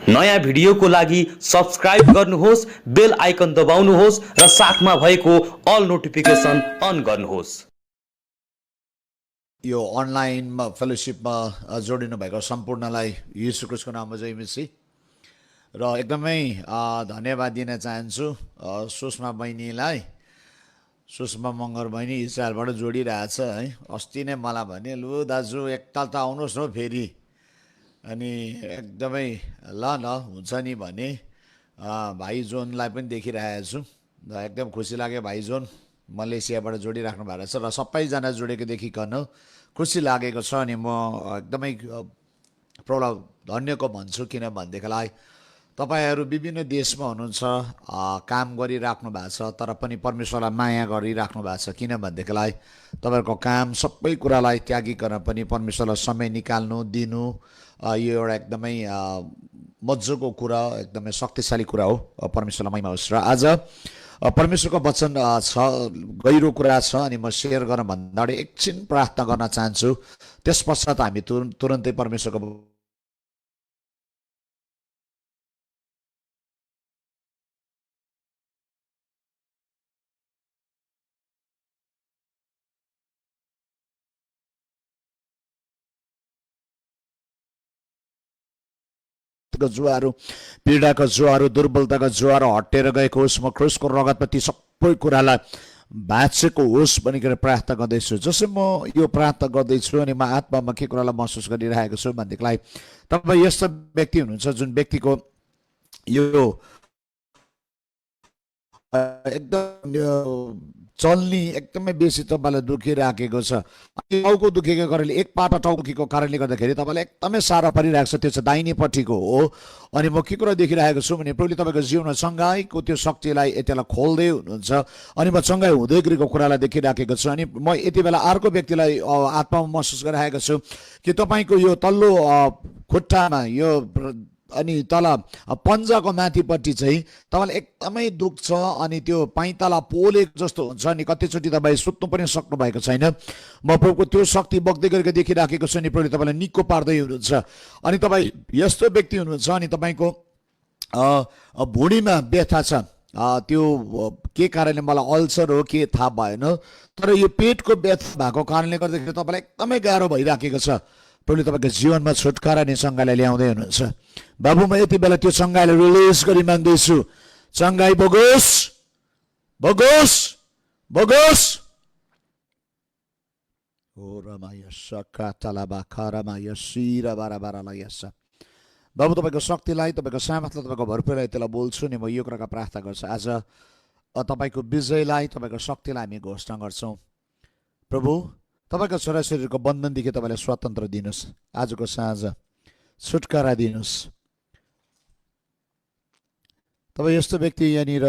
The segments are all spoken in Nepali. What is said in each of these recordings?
नयाँ भिडियोको लागि सब्स्क्राइब गर्नुहोस्, बेल आइकन दबाउनुहोस् र साथमा भएको अल नोटिफिकेसन अन गर्नुहोस्। यो अनलाइनमा फेलोशिपमा जोडिनु भएको सम्पूर्णलाई येशू ख्रीष्टको नाममा जय मसीह र एकदमै धन्यवाद दिन चाहन्छु सुषमा बहिनीलाई। सुषमा मगर बहिनी इजरायलबाट जोडिरहेछ है। अस्ति नै मलाई भने लु दाजु एकताल त आउनुहोस् न फेरि, अनि एकदमै ल हुन्छ नि भने भाइ जोनलाई पनि देखिरहेको छु र एकदम खुसी लाग्यो। भाइ जोन मलेसियाबाट जोडिराख्नु भएको रहेछ र सबैजना जोडेको देखिकन खुसी लागेको छ। अनि म एकदमै प्रौढ धन्यको भन्छु, किनभनेदेखिलाई तपाईँहरू विभिन्न देशमा हुनुहुन्छ, काम गरिराख्नु भएको छ, तर पनि परमेश्वरलाई माया गरिराख्नु भएको छ। किनभनेदेखिलाई तपाईँहरूको काम सबै कुरालाई त्यागिकन पनि परमेश्वरलाई समय निकाल्नु दिनु, यो एउटा एकदमै मजाको कुरा, एकदमै शक्तिशाली कुरा हो। परमेश्वरलाई महिमा होस्। र आज परमेश्वरको वचन छ, गहिरो कुरा छ, अनि म सेयर गर्न भन्दा अगाडि एकछिन प्रार्थना गर्न चाहन्छु। त्यस पश्चात हामी तुरन्तै परमेश्वरको जुवाहरू, पीडाका जुवाहरू, दुर्बलताका जुवाहरू हटेर गएको होस्। म ख्रीष्टको रगतमा ती सबै कुरालाई भाँचेको होस् भनिकन प्रार्थना गर्दैछु। जसै म यो प्रार्थना गर्दैछु अनि म आत्मामा के कुरालाई महसुस गरिरहेको छु भनेदेखिलाई तपाईँ यस्तो व्यक्ति हुनुहुन्छ जुन व्यक्तिको यो एकदम चल्नी एकदमै बेसी तपाईँलाई दुखिराखेको छ। टाउको दुखेको कारणले, एक पाटा टाउको दुखेको कारणले गर्दाखेरि तपाईँलाई एकदमै साह्रो परिरहेको छ। त्यो चाहिँ दाहिनेपट्टिको हो। अनि म के कुरा देखिरहेको छु भने प्रभुले तपाईँको जीवनमा चङ्गाईको त्यो शक्तिलाई यतिलाई खोल्दै हुनुहुन्छ, अनि म चङ्गाई हुँदै गरेको कुरालाई देखिराखेको छु। अनि म यति बेला अर्को व्यक्तिलाई आत्मामा महसुस गरिरहेको छु कि तपाईँको यो तल्लो खुट्टामा यो अनि तल पन्जाको माथिपट्टि चाहिँ तपाईँलाई एकदमै दुख छ, अनि त्यो पाइताला पोलेको जस्तो हुन्छ। अनि कतिचोटि तपाईँ सुत्नु पनि सक्नु भएको छैन। म प्रभुको त्यो शक्ति बग्दै गरेको देखिराखेको छु। अनि प्रभुले तपाईँलाई निको पार्दै हुनुहुन्छ। अनि तपाईँ यस्तो व्यक्ति हुनुहुन्छ, अनि तपाईँको भुँडीमा व्यथा छ। त्यो के कारणले मलाई अल्सर हो के थाहा भएन, तर यो पेटको व्यथा भएको कारणले गर्दाखेरि तपाईँलाई एकदमै गाह्रो भइराखेको छ। प्रभुले तपाईँको जीवनमा छुटकारा अनि चङ्गाईलाई ल्याउँदै हुनुहुन्छ। बाबु, म यति बेला त्यो चङ्गाईलाई रिलिज गरी माग्दैछु। चङ्गाई बगोस्, बगोस्, बगोस्। ओ रमाया सकातलाबा खरामाया सिरा बारा बारालाई यस। बाबु, तपाईँको शक्तिलाई, तपाईँको सामर्थ्यलाई, तपाईँको भरपुरलाई त्यसलाई बोल्छु नि। म यो कुराको प्रार्थना गर्छु। आज तपाईँको विजयलाई, तपाईँको शक्तिलाई हामी घोषणा गर्छौँ। प्रभु, तपाईँको छोराछोरीको बन्धनदेखि तपाईँलाई स्वतन्त्र दिनुहोस्। आजको साँझ छुटकारा दिनुहोस्। तपाईँ यस्तो व्यक्ति यहाँनिर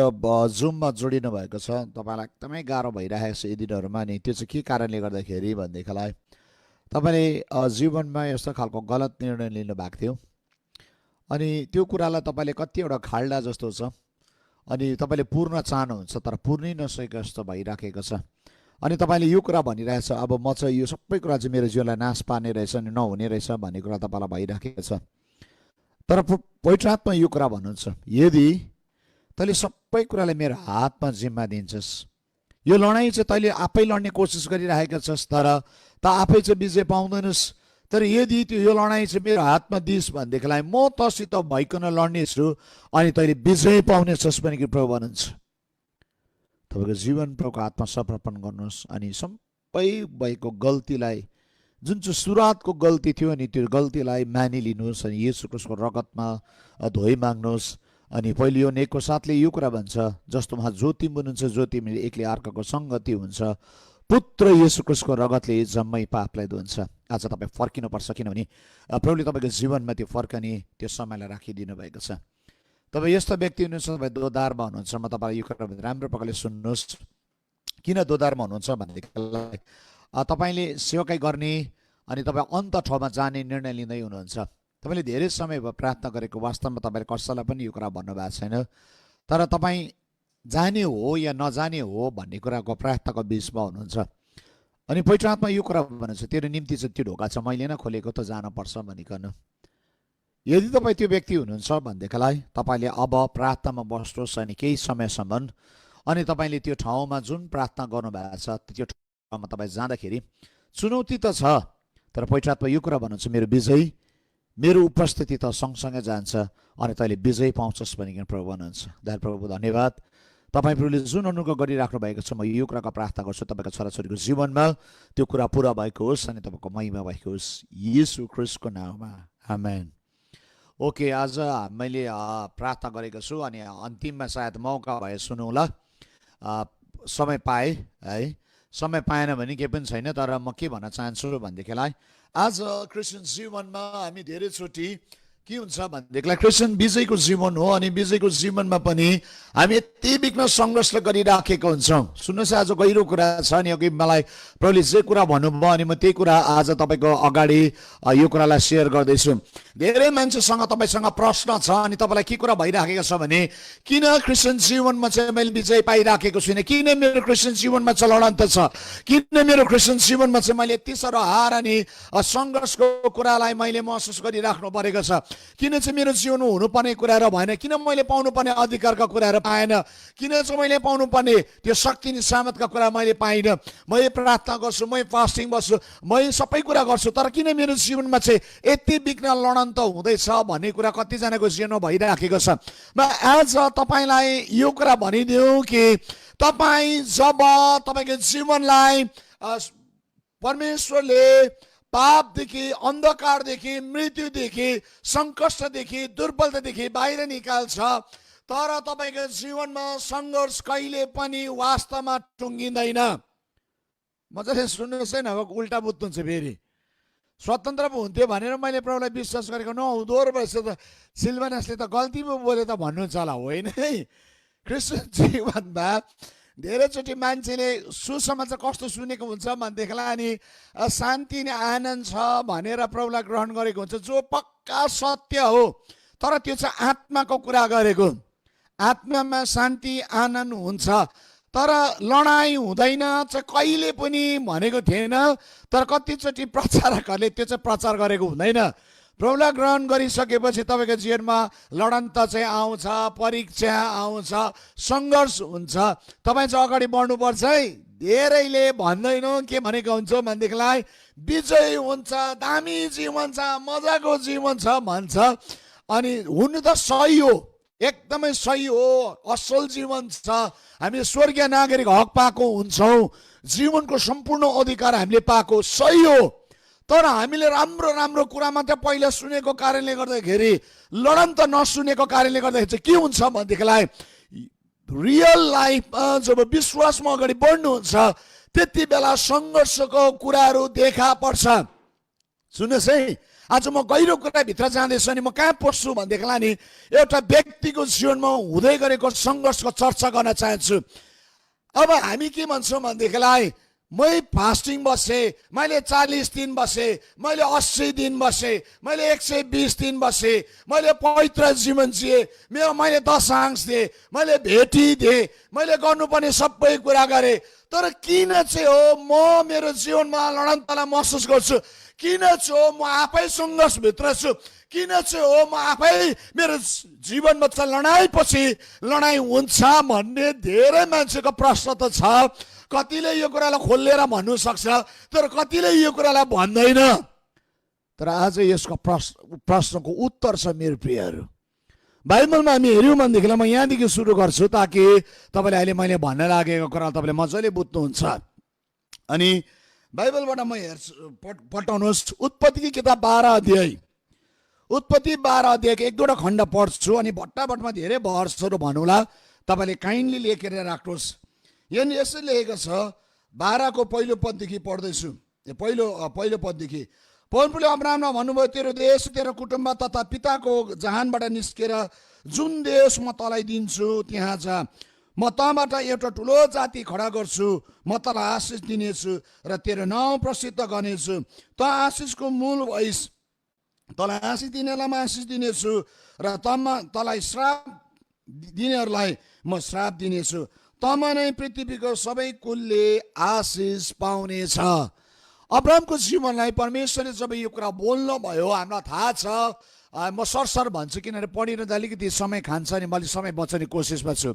जुममा जोडिनु भएको छ, तपाईँलाई एकदमै गाह्रो भइरहेको छ यी दिनहरूमा। अनि त्यो चाहिँ के कारणले गर्दाखेरि भनेदेखिलाई तपाईँले जीवनमा यस्तो खालको गलत निर्णय लिनुभएको थियो, अनि त्यो कुरालाई तपाईँले कतिवटा खाल्डा जस्तो छ, अनि तपाईँले पूर्ण चाहनुहुन्छ तर पूर्णै नसकेको जस्तो भइराखेको छ। अनि तपाईँले यो कुरा भनिरहेछ, अब म चाहिँ यो सबै कुरा चाहिँ मेरो जीवनलाई नाश पार्ने रहेछ, अनि नहुने रहेछ भन्ने कुरा तपाईँलाई भइराखेको छ। तर पवित्र आत्मा यो कुरा भन्नुहुन्छ, यदि तैँले सबै कुरालाई मेरो हातमा जिम्मा दिन्छस्, यो लडाइँ चाहिँ तैँले आफै लड्ने कोसिस गरिरहेका छस्, तर त आफै चाहिँ विजय पाउँदैनस्। तर यदि त्यो यो लडाइँ चाहिँ मेरो हातमा दिइस् भनेदेखिलाई म तसित भइकन लड्नेछु, अनि तैँले विजय पाउनेछस् पनि कि प्रभु भन्नुहुन्छ। तपाईँको जीवन प्रभुको हातमा समर्पण गर्नुहोस्, अनि सबै भएको गल्तीलाई, जुन चाहिँ सुरुवातको गल्ती थियो, अनि त्यो गल्तीलाई मानिलिनुहोस्, अनि येशू ख्रीष्टको रगतमा धोइ माग्नुहोस्। अनि पहिले यो नेकको साथले यो कुरा भन्छ, जस्तो उहाँ ज्योति हुनुहुन्छ, ज्योति एकले अर्काको सङ्गति हुन्छ, पुत्र येशू ख्रीष्टको रगतले जम्मै पापलाई धुन्छ। आज तपाईँ फर्किनुपर्छ, किनभने प्रभुले तपाईँको जीवनमा त्यो फर्कने त्यो समयलाई राखिदिनु भएको छ। तपाईँ यस्तो व्यक्ति हुनुहुन्छ, तपाईँ दोधारमा हुनुहुन्छ। म तपाईँलाई यो कुरा राम्रो प्रकारले सुन्नुहोस्। किन दोधारमा हुनुहुन्छ भनेदेखिलाई तपाईँले सेवाकाई गर्ने अनि तपाईँ अन्त ठाउँमा जाने निर्णय लिँदै हुनुहुन्छ। तपाईँले धेरै समय भयो प्रार्थना गरेको, वास्तवमा तपाईँले कसैलाई पनि यो कुरा भन्नुभएको छैन, तर तपाईँ जाने हो या नजाने हो भन्ने कुराको प्रार्थनाको बिचमा हुनुहुन्छ। अनि पवित्र आत्मा यो कुरा भन्नुहुन्छ, तेरो निम्ति चाहिँ त्यो ढोका छ, मैले नै खोलेको, त जानुपर्छ भनिकन। यदि तपाईँ त्यो व्यक्ति हुनुहुन्छ भनेदेखिलाई तपाईँले अब प्रार्थनामा बस्नुहोस् अनि केही समयसम्म, अनि तपाईँले त्यो ठाउँमा जुन प्रार्थना गर्नुभएको छ त्यो ठाउँमा तपाईँ जाँदाखेरि चुनौती त छ, तर पवित्र आत्मा यो कुरा भन्नुहुन्छ मेरो उपस्थिति त सँगसँगै जान्छ अनि तैँले विजय पाउँछस् भनिकन प्रभु भन्नुहुन्छ। प्रभु धन्यवाद, तपाईँ प्रभुले जुन अनुग्रह गरिराख्नु भएको छ, म यो कुराको प्रार्थना गर्छु तपाईँको छोराछोरीको जीवनमा त्यो कुरा पुरा भएको होस् अनि तपाईँको महिमा भएको होस् येशू ख्रीष्टको नाममा, आमेन। ओके, आज मैले प्रार्थना गरेको छु अनि अन्तिममा सायद मौका भए सुनौँला। समय पाएँ है, समय पाएन भने केही पनि छैन, तर म के भन्न चाहन्छु भनेदेखिलाई आज क्रिस्चियन जीवनमा हामी धेरैचोटि के हुन्छ भनेदेखिलाई क्रिस्चियन विजयको जीवन हो अनि विजयको जीवनमा पनि हामी यति बिघ्न सङ्घर्ष गरिराखेको हुन्छौँ। सुन्नुहोस्, आज गहिरो कुरा छ नि, अघि मलाई प्रभुले जे कुरा भन्नुभयो अनि म त्यही कुरा आज तपाईँको अगाडि यो कुरालाई सेयर गर्दैछु। धेरै मान्छेसँग तपाईँसँग प्रश्न छ अनि तपाईँलाई के कुरा भइराखेको छ भने किन क्रिस्चियन जीवनमा चाहिँ मैले विजय पाइराखेको छुइनँ, किन मेरो क्रिस्चियन जीवनमा चाहिँ लडन्त छ, किन मेरो क्रिस्चियन जीवनमा चाहिँ मैले यति साह्रो हार अनि सङ्घर्षको कुरालाई मैले महसुस गरिराख्नु परेको छ, किन चाहिँ मेरो जीवनमा हुनुपर्ने कुराहरू भएन, किन मैले पाउनुपर्ने अधिकारका कुराहरू पाएन, किन चाहिँ मैले पाउनुपर्ने त्यो शक्ति नि सामर्थका कुरा मैले पाइनँ। म प्रार्थना गर्छु, म फास्टिङ बस्छु, म सबै कुरा गर्छु, तर किन मेरो जीवनमा चाहिँ यति बिघ्न लडन्त हुँदैछ भन्ने कुरा कतिजनाको जीवनमा भइराखेको छ। म आज तपाईँलाई यो कुरा भनिदिउँ कि तपाईँ जब तपाईँको जीवनलाई परमेश्वरले पापदेखि, अन्धकारदेखि, मृत्युदेखि, सङ्कष्टदेखि, दुर्बलतादेखि बाहिर निकाल्छ, तर तपाईँको जीवनमा सङ्घर्ष कहिले पनि वास्तवमा टुङ्गिँदैन। मजाले सुन्नुहोस् है, नभए उल्टा बुझ्नुहुन्छ फेरि। स्वतन्त्र पो हुन्थ्यो भनेर मैले प्रभुलाई विश्वास गरेको नहुँदो रहेछ त, सिल्भानसले त गल्ती पो बोले त भन्नुहुन्छ होला, होइन है। क्रिस्चियन जीवनमा धेरैचोटि मान्छेले सुसमाचार कस्तो सुनेको हुन्छ भनेदेखिलाई अनि शान्ति नै आनन्द छ भनेर प्रभुलाई ग्रहण गरेको हुन्छ, जो पक्का सत्य हो, तर त्यो चाहिँ आत्माको कुरा गरेको। आत्मामा शान्ति आनन्द हुन्छ, तर लडाइँ हुँदैन चाहिँ कहिले पनि भनेको थिएन, तर कतिचोटि प्रचारकहरूले त्यो चाहिँ प्रचार गरेको हुँदैन। प्रभुलाई ग्रहण गरिसकेपछि तपाईँको जीवनमा लडन्त चाहिँ आउँछ, परीक्षा आउँछ, सङ्घर्ष हुन्छ, तपाईँ चाहिँ अगाडि बढ्नुपर्छ है। धेरैले भन्दैनौँ के भनेको हुन्छ भनेदेखिलाई विजय हुन्छ, दामी जीवन छ, मजाको जीवन छ भन्छ, अनि हुनु त सही हो, एकदमै सही हो, असल जीवन छ, हामीले स्वर्गीय नागरिक हक पाएको हुन्छौँ, जीवनको सम्पूर्ण अधिकार हामीले पाएको सही हो, तर हामीले राम्रो राम्रो कुरा मात्रै पहिला सुनेको कारणले गर्दाखेरि, लडन्त नसुनेको कारणले गर्दाखेरि चाहिँ के हुन्छ भनेदेखिलाई रियल लाइफमा जब विश्वासमा अगाडि बढ्नुहुन्छ त्यति बेला सङ्घर्षको कुराहरू देखा पर्छ। सुन्नुहोस् है, आज म गहिरो कुराभित्र जाँदैछु अनि म कहाँ पस्छु भनेदेखिलाई नि एउटा व्यक्तिको जीवनमा हुँदै गरेको सङ्घर्षको चर्चा गर्न चाहन्छु। अब हामी के भन्छौँ भनेदेखिलाई मै फास्टिङ बसेँ, मैले 40 दिन बसेँ, मैले 80 दिन बसेँ, मैले 120 दिन बसेँ, मैले पवित्र जीवन जिएँ, मैले दशांश दिएँ, मैले भेटी दिएँ, मैले गर्नुपर्ने सबै कुरा गरेँ, तर किन चाहिँ हो म मेरो जीवनमा लडन्तलाई महसुस गर्छु, किन चाहिँ हो म आफै सङ्घर्षभित्र छु, किन चाहिँ हो म आफै मेरो जीवनमा चाहिँ लडाइँपछि लडाइँ हुन्छ भन्ने धेरै मान्छेको प्रश्न त छ। कतिले यो कुरालाई खोलेर भन्नु सक्छ, तर कतिले यो कुरालाई भन्दैन। तर आज यसको प्रश्नको उत्तर छ मेरो प्रियहरू। बाइबलमा हामी हेऱ्यौँ भनेदेखिलाई म यहाँदेखि सुरु गर्छु ताकि तपाईँले अहिले मैले भन्न लागेको कुरा तपाईँले मजाले बुझ्नुहुन्छ। अनि बाइबलबाट म हेर्छु, पठाउनुहोस् उत्पत्ति किताब 12 अध्याय, उत्पत्ति 12 अध्यायको 1-2 खण्ड पढ्छु अनि भट्टाभटमा धेरै भर्सहरू भन्नुला, तपाईँले काइन्डली लेखेर राख्नुहोस्। यहाँ यसरी लेखेको छ, 12 को पहिलो पददेखि पढ्दैछु, पहिलो पददेखि। परमप्रभुले अब्राहमलाई भन्नुभयो, तेरो देश, तेरो कुटुम्ब तथा पिताको जहानबाट निस्केर जुन देश म तँलाई दिन्छु त्यहाँ जा, म तँबाट एउटा ठुलो जाति खडा गर्छु, म तँलाई आशिष दिनेछु र तेरो नाउँ प्रसिद्ध गर्नेछु, तँ आशिषको मूल भइस्, तँलाई आशिष दिनेलाई म आशिष दिनेछु र तँलाई श्राप दिनेहरूलाई म श्राप दिनेछु, तँमा नै पृथ्वीको सबै कुलले आशिष पाउनेछ। अब्राहमको जीवनलाई परमेश्वरले जब यो कुरा बोल्नु भयो, हामीलाई थाहा छ म सरसर भन्छु किनभने पढिन त अलिकति समय खान्छ नि, मैले समय बचाउने कोसिसमा छु।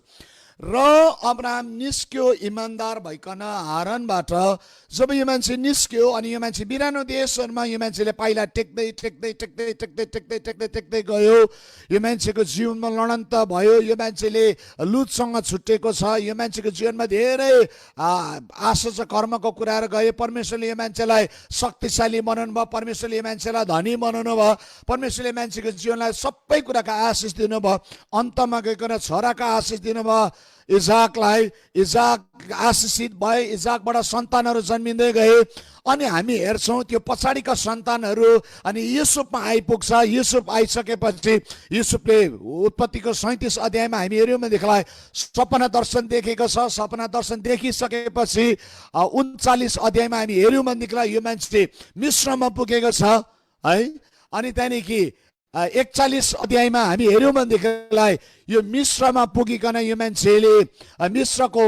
र अब्राहम निस्क्यो इमान्दार भइकन हारानबाट। जब यो मान्छे निस्क्यो अनि यो मान्छे बिरानो देशहरूमा यो मान्छेले पाइला टेक्दै टेक्दै टेक्दै टेक्दै टेक्दै टेक्दै टेक्दै गयो। यो मान्छेको जीवनमा लडन्त भयो। यो मान्छेले लुतसँग छुट्टेको छ। यो मान्छेको जीवनमा धेरै आश्चर्य कर्मको कुराहरू गए। परमेश्वरले यो मान्छेलाई शक्तिशाली बनाउनु भयो। परमेश्वरले यो मान्छेलाई धनी बनाउनु भयो। परमेश्वरले मान्छेको जीवनलाई सबै कुराको आशिष दिनुभयो। अन्तमा गइकन छोराको आशिष दिनुभयो इजाकलाई। इजाक आशिषित भए। इजाकबाट सन्तानहरू जन्मिँदै गए। अनि हामी हेर्छौँ त्यो पछाडिका सन्तानहरू अनि युसुफमा आइपुग्छ। युसुफ आइसकेपछि युसुफले उत्पत्तिको 37 अध्यायमा हामी हेऱ्यौँ भनेदेखिलाई सपना दर्शन देखेको छ। सपना दर्शन देखिसकेपछि 39 अध्यायमा हामी हेऱ्यौँ भनेदेखिलाई यो मान्छे मिस्रमा पुगेको छ है। अनि त्यहाँदेखि 41 अध्यायमा हामी हेऱ्यौँ भनेदेखिलाई यो मिस्रमा पुगिकन यो मान्छेले मिस्रको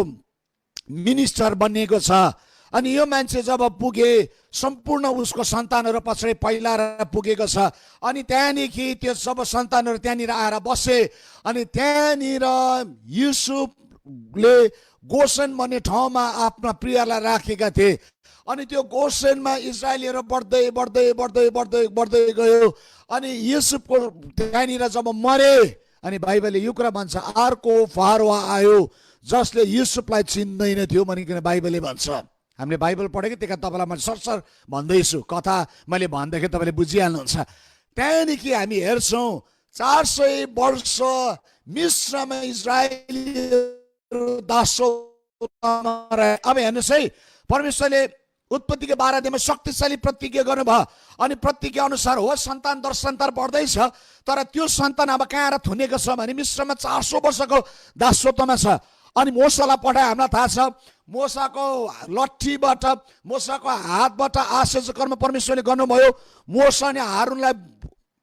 मिनिस्टर बनिएको छ। अनि यो मान्छे जब पुगे सम्पूर्ण उसको सन्तानहरू पछाडि पहिला पुगेको छ। अनि त्यहाँदेखि त्यो सब सन्तानहरू त्यहाँनिर आएर बसे। अनि त्यहाँनिर युसुफले गोसन भन्ने ठाउँमा आफ्ना प्रियलाई राखेका थिए। अनि त्यो गोसेनमा इजरायलीहरू बढ्दै बढ्दै बढ्दै बढ्दै बढ्दै गयो। अनि युसुफको त्यहाँनिर जब मरे अनि बाइबलले यो कुरा भन्छ अर्को फारोआ आयो जसले युसुफलाई चिन्दैन थियो भनिकन बाइबलले भन्छ। हामीले बाइबल पढेको त्यही कारण तपाईँलाई मैले सरसर भन्दैछु। कथा मैले भन्दाखेरि तपाईँले बुझिहाल्नुहुन्छ। त्यहाँदेखि हामी हेर्छौँ 400 वर्ष मिस्रमा इजरायलीहरू दासत्वमा रहे। अब हेर्नुहोस् है, परमेश्वरले उत्पत्तिको 12 अध्यायमा शक्तिशाली प्रतिज्ञा गर्नुभयो। अनि प्रतिज्ञा अनुसार हो सन्तान दर सन्तान बढ्दैछ। तर त्यो सन्तान अब कहाँ आएर थुनेको छ भने मिस्रमा 400 वर्षको दासत्वमा छ। अनि मोसालाई पठाए। हामीलाई थाहा छ मोसाको लट्ठीबाट मोसाको हातबाट आश्चर्य कर्म परमेश्वरले गर्नुभयो। मोसा अनि हारुनलाई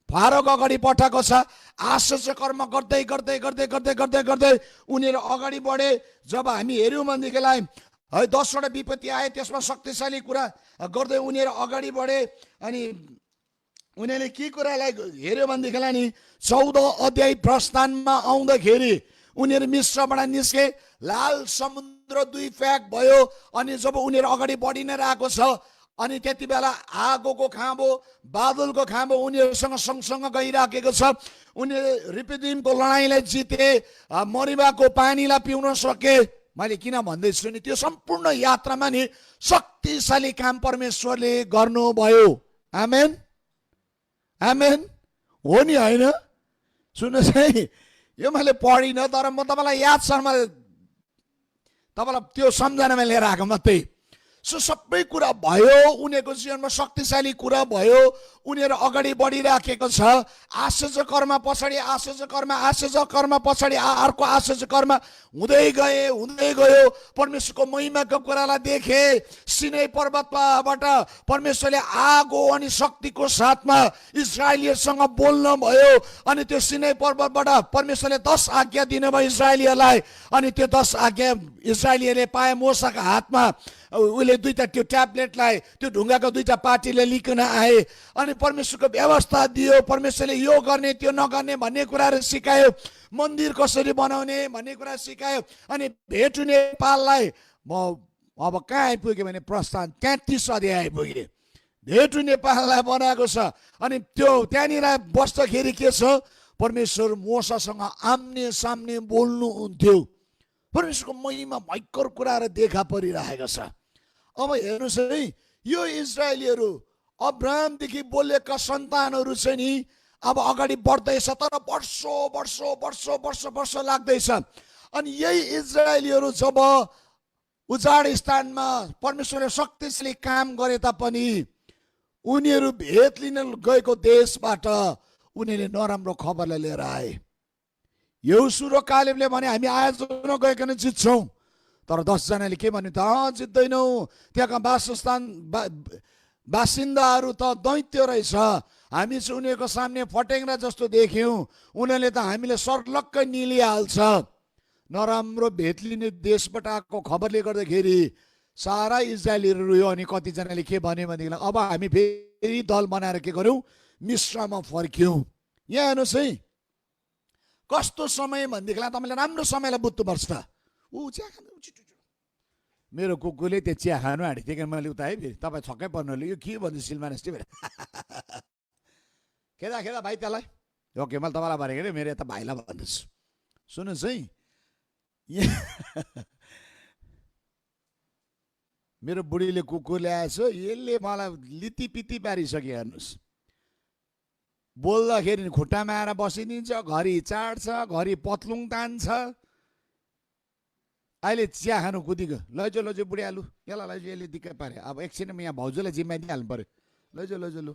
फारोको अगाडि पठाएको छ। आश्चर्य कर्म गर्दै गर्दै गर्दै गर्दै गर्दै गर्दै उनीहरू अगाडि बढे। जब हामी हेऱ्यौँ भनेदेखिलाई है 10वटा विपत्ति आए। त्यसमा शक्तिशाली कुरा गर्दै उनीहरू अगाडि बढे। अनि उनीहरूले के कुरालाई हेऱ्यो भनेदेखिलाई नि 14 अध्याय प्रस्थानमा आउँदाखेरि उनीहरू मिस्रबाट निस्के। लाल समुद्र 2 फ्याक भयो। अनि जब उनीहरू अगाडि बढी नै रहेको छ अनि त्यति बेला आगोको खाँबो बादलको खाँबो उनीहरूसँग सँगसँग गइराखेको छ। उनीहरू रिपिदिमको लडाइँलाई जिते। मरिबाको पानीलाई पिउन सके। मैले किन भन्दैछु नि त्यो सम्पूर्ण यात्रामा नि शक्तिशाली काम परमेश्वरले गर्नुभयो। आमेन आमेन हो नि होइन? सुन्नुहोस् है, यो मैले पढिनँ तर म तपाईँलाई याद छ, तपाईँलाई त्यो सम्झनामा लिएर आएको मात्रै। सबै कुरा भयो। उनीहरूको जीवनमा शक्तिशाली कुरा भयो। उनीहरू अगाडि बढिराखेको छ। आश्चर्य कर्म पछाडि आश्चर्य कर्म आश्चर्य कर्म पछाडि अर्को आश्चर्य कर्म हुँदै गयो। परमेश्वरको महिमाको कुरालाई देखे। सिनै पर्वतबाट परमेश्वरले आगो अनि शक्तिको साथमा इजरायलीहरूसँग बोल्नु भयो। अनि त्यो सिनै पर्वतबाट परमेश्वरले 10 आज्ञा दिनुभयो इजरायलीहरूलाई। अनि त्यो 10 आज्ञा इजरायलीहरूले पाए मोसाको हातमा। उसले 2टा त्यो ट्याब्लेटलाई त्यो ढुङ्गाको 2टा पार्टीले लिकन आए। अनि परमेश्वरको व्यवस्था दियो। परमेश्वरले यो गर्ने त्यो नगर्ने भन्ने कुराहरू सिकायो। मन्दिर कसरी बनाउने भन्ने कुरा सिकायो। अनि भेट नेपाललाई म अब कहाँ आइपुगेँ भने प्रस्थान 33 अध्याय आइपुगेँ। भेट नेपाललाई बनाएको छ। अनि त्यो त्यहाँनिर बस्दाखेरि के छ परमेश्वर मोसासँग आम्ने सामने बोल्नुहुन्थ्यो। परमेश्वरको महिमा भयङ्कर कुराहरू देखा परिरहेको छ। अब हेर्नुहोस् है, यो इजरायलीहरू अब्राहमदेखि बोलेका सन्तानहरू चाहिँ नि अब अगाडि बढ्दैछ। तर वर्ष लाग्दैछ। अनि यही इजरायलीहरू जब उजाड स्थानमा परमेश्वरले शक्तिशाली काम गरे तापनि उनीहरू भेट लिन गएको देशबाट उनीहरूले नराम्रो खबरलाई लिएर आए। यहोशू र कालेबले भने हामी आयोजना गइकन जित्छौँ। तर 10 जनाले के भन्यो त जित्दैनौँ। त्यहाँका बासिन्दाहरू त दैत्य रहेछ। हामी चाहिँ उनीहरूको सामने फटेङ्ग्रा जस्तो देख्यौँ। उनीहरूले त हामीले सर्लक्कै निलिहाल्छ। नराम्रो भेट लिने देशबाट आएको खबरले गर्दाखेरि सारा इजरायलीहरू रोयो। अनि कतिजनाले के भन्यो भनेदेखि अब हामी फेरि दल बनाएर के गर्यौँ मिस्रमा फर्क्यौँ। यहाँ हेर्नुहोस् है, कस्तो समय भनेदेखिलाई तपाईँले राम्रो समयलाई बुझ्नुपर्छ। ऊ चिया खानु, मेरो कुकुरले त्यो चिया खानु आँटेको थिएँ कि मैले उता है, फेरि तपाईँ छक्कै पर्नु, यो के भन्छु सिलमानेस फेरि खेदा खेदा भाइ त्यसलाई। ओके, मैले तपाईँलाई भनेको अरे, मेरो यता भाइलाई भन्दैछु। सुन्नुहोस् है, मेरो बुढीले कुकुर ल्याएछ, यसले मलाई लितिपिती पारिसक्यो। हेर्नुहोस्, बोल्दाखेरि खुट्टामा आएर बसिदिन्छ, घरि चाड्छ, घरि पत्लुङ तान्छ। अहिले चिया खानु कुदिको, लैजो लैजो बुढी आलु, यसलाई लैजो, यसले दिक्क पारे। अब एकछिनमा यहाँ भाउजूलाई जिम्मा दिइहाल्नु पऱ्यो। लैजो लैजो लु,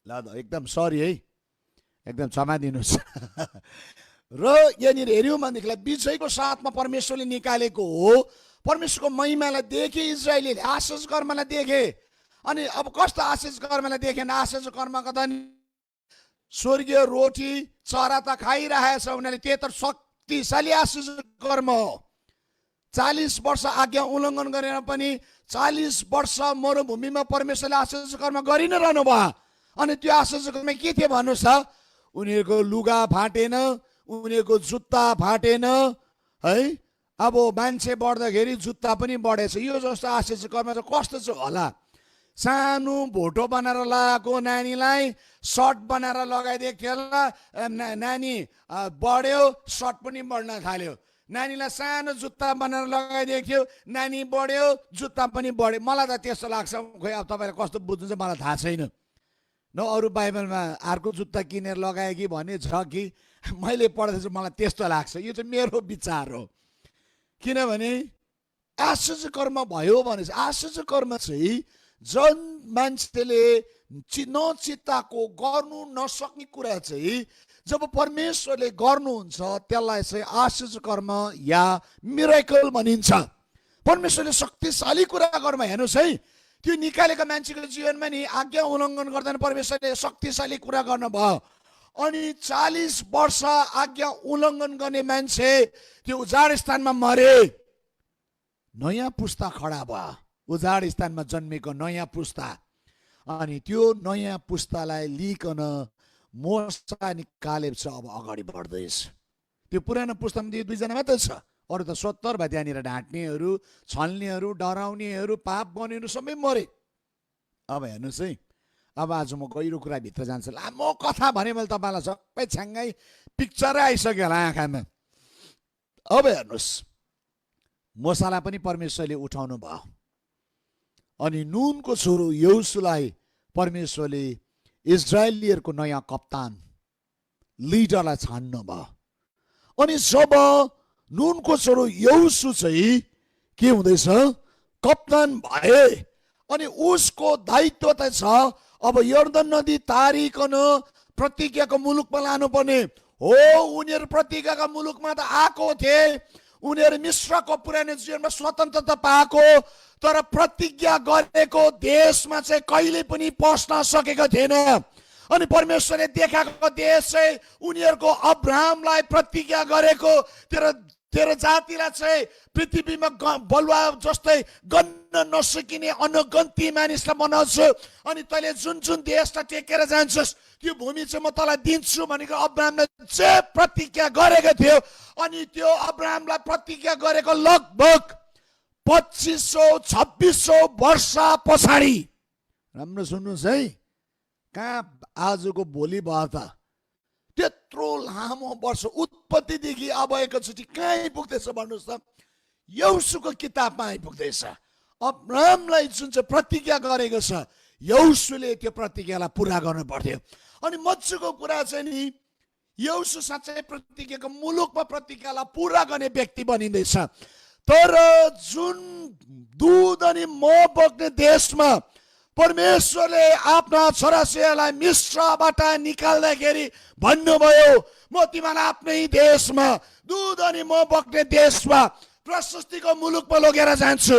ल एकदम सरी है, एकदम क्षमा दिनुहोस्। र यहाँनिर हेऱ्यौँ भनेदेखिलाई विजयको साथमा परमेश्वरले निकालेको हो। परमेश्वरको महिमालाई देखे इजरायलीले, आशिष कर्मलाई देखे। अनि अब कस्तो आशिष कर्मलाई देखेन? आशिष कर्मको त स्वर्गीय रोटी चरा त खाइरहेछ उनीहरूले, त्यो त शक्तिशाली आशिष कर्म हो। 40 वर्ष आज्ञा उल्लङ्घन गरेर पनि 40 वर्ष मरुभूमिमा परमेश्वरले आशिष कर्म गरि नै रहनु भयो। अनि त्यो आशिष कर्म के थियो भन्नुहोस् त? उनीहरूको लुगा फाटेन, उनीहरूको जुत्ता फाटेन है। अब मान्छे बढ्दाखेरि जुत्ता पनि बढेछ। यो जस्तो आशिष कर्म चाहिँ कस्तो चाहिँ होला? सानो भोटो बनाएर लगाएको नानीलाई सर्ट बनाएर लगाइदिएको थियो होला, नानी बढ्यो, सर्ट पनि बढ्न थाल्यो। नानीलाई सानो जुत्ता बनाएर लगाइदिएको थियो, नानी बढ्यो, जुत्ता पनि बढ्यो। मलाई त त्यस्तो लाग्छ। खोइ अब तपाईँले कस्तो बुझ्नुहुन्छ मलाई थाहा छैन। न अरू बाइबलमा अर्को जुत्ता किनेर लगायो कि भन्ने छ कि, मैले पढ्दैछु मलाई त्यस्तो लाग्छ। यो चाहिँ मेरो विचार हो। किनभने आश्चर्य कर्म भयो भने आश्चर्य कर्म चाहिँ जन मान्छेले नचित्ताको गर्नु नसक्ने कुरा चाहिँ जब परमेश्वरले गर्नुहुन्छ त्यसलाई चाहिँ आश्चर्य कर्म या मिरेकल भनिन्छ। परमेश्वरले शक्तिशाली कुरा गर्नमा हेर्नुहोस् है, त्यो निकालेको मान्छेको जीवनमा नि आज्ञा उल्लङ्घन गर्दैन, परमेश्वरले शक्तिशाली कुरा गर्नुभयो। अनि 40 वर्ष आज्ञा उल्लङ्घन गर्ने मान्छे त्यो उजाड स्थानमा मरे, नयाँ पुस्ता खडा भयो, उजाड स्थानमा जन्मेको नयाँ पुस्ता। अनि त्यो नयाँ पुस्तालाई लिइकन मोसा अनि कालेब चाहिँ अब अगाडि बढ्दैछ। त्यो पुरानो पुस्तामा त्यो दुईजना मात्रै छ, अरू त 70 भयो। त्यहाँनिर ढाँट्नेहरू, छल्नेहरू, डराउनेहरू, पाप गर्नेहरू सबै मरे। अब हेर्नुहोस् है, अब आज म गहिरो कुराभित्र जान्छु। लामो कथा भने मैले तपाईँलाई सबै छ्याङ्गै पिक्चरै आइसक्यो होला आँखामा। अब हेर्नुहोस्, मोसालाई पनि परमेश्वरले उठाउनु भयो। अनि नुनको छोरो यहोशुलाई परमेश्वरले इजरायलीहरूको नयाँ कप्तान लिडरलाई छान्नु भयो। अनि जब नुनको छोरो यहोशु चाहिँ के हुँदैछ, कप्तान भए, अनि उसको दायित्व त छ अब यर्दन नदी तारिकन प्रतिज्ञाको मुलुकमा लानुपर्ने हो। उनीहरू प्रतिज्ञाको मुलुकमा त आएको थिए, उनीहरू मिश्रको पुरानो जीवनमा स्वतन्त्रता पाएको, तर प्रतिज्ञा गरेको देशमा चाहिँ कहिले पनि पस्न सकेको थिएन। अनि परमेश्वरले देखाएको देश चाहिँ उनीहरूको अब्राहमलाई प्रतिज्ञा गरेको तेरो जातिलाई चाहिँ पृथ्वीमा बलुवा जस्तै गन्न नसकिने अनगन्ती मानिसलाई बनाउँछु, अनि तैँले जुन जुन देशलाई टेकेर जान्छस् त्यो भूमि चाहिँ म तँलाई दिन्छु भनेको अब्राहमले चाहिँ प्रतिज्ञा गरेको थियो। अनि त्यो अब्राहमलाई प्रतिज्ञा गरेको लगभग 2500-2600 वर्ष पछाडि, राम्रो सुन्नुहोस् है, कहाँ आजको भोलि भयो त, त्यत्रो लामो वर्ष उत्पत्तिदेखि अब एकचोटि कहाँ आइपुग्दैछ भन्नुहोस् त? यहोशुको किताबमा आइपुग्दैछ। अब्राहमलाई जुन चाहिँ प्रतिज्ञा गरेको छ, यहोशुले त्यो प्रतिज्ञालाई पुरा गर्नु पर्थ्यो। अनि मजाको कुरा चाहिँ नि, यहोशु साँच्चै प्रतिज्ञाको मुलुकमा प्रतिज्ञालाई पुरा गर्ने व्यक्ति बनिँदैछ। तर जुन दुध अनि मह बग्ने देशमा परमेश्वरले आफ्ना छोराछोरीलाई मिश्रबाट निकाल्दाखेरि भन्नुभयो, म तिमीलाई आफ्नै देशमा, दुध अनि मह बग्ने देशमा, प्रशस्तिको मुलुकमा लगेर जान्छु।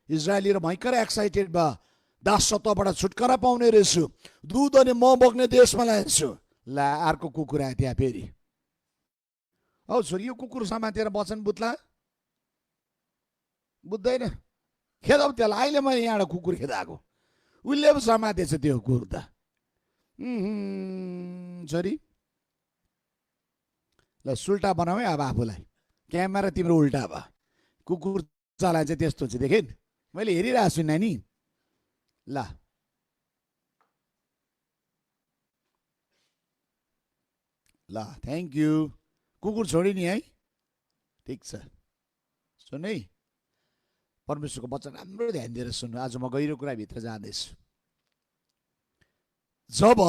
इजरायली र भयङ्कर एक्साइटेड भयो, दासत्वबाट छुटकारा पाउने रहेछु, दुध अनि मह बग्ने देशमा लान्छु। ला अर्को कुकुर आयो त्यहाँ फेरि। औ छोरी, यो कुकुर समातेर वचन बुझ्ला? बुझ्दैन, खेदाउ त्यसलाई। अहिले मैले यहाँबाट कुकुर खेदाएको, उसले पो समातेछ त्यो कुकुर त। छोरी ल सुल्टा बनाऊ है अब आफूलाई, क्यामेरा तिम्रो उल्टा भयो, कुकुर चलाए चाहिँ त्यस्तो हुन्छ देखेँ मैले हेरिरहेको छु नानी। ल ल थ्याङ्क यू, कुकुर छोडी नि है, ठिक छ। सुन है, परमेश्वरको वचन राम्रो ध्यान दिएर सुन्नु। आज म गहिरो कुराभित्र जाँदैछु। जब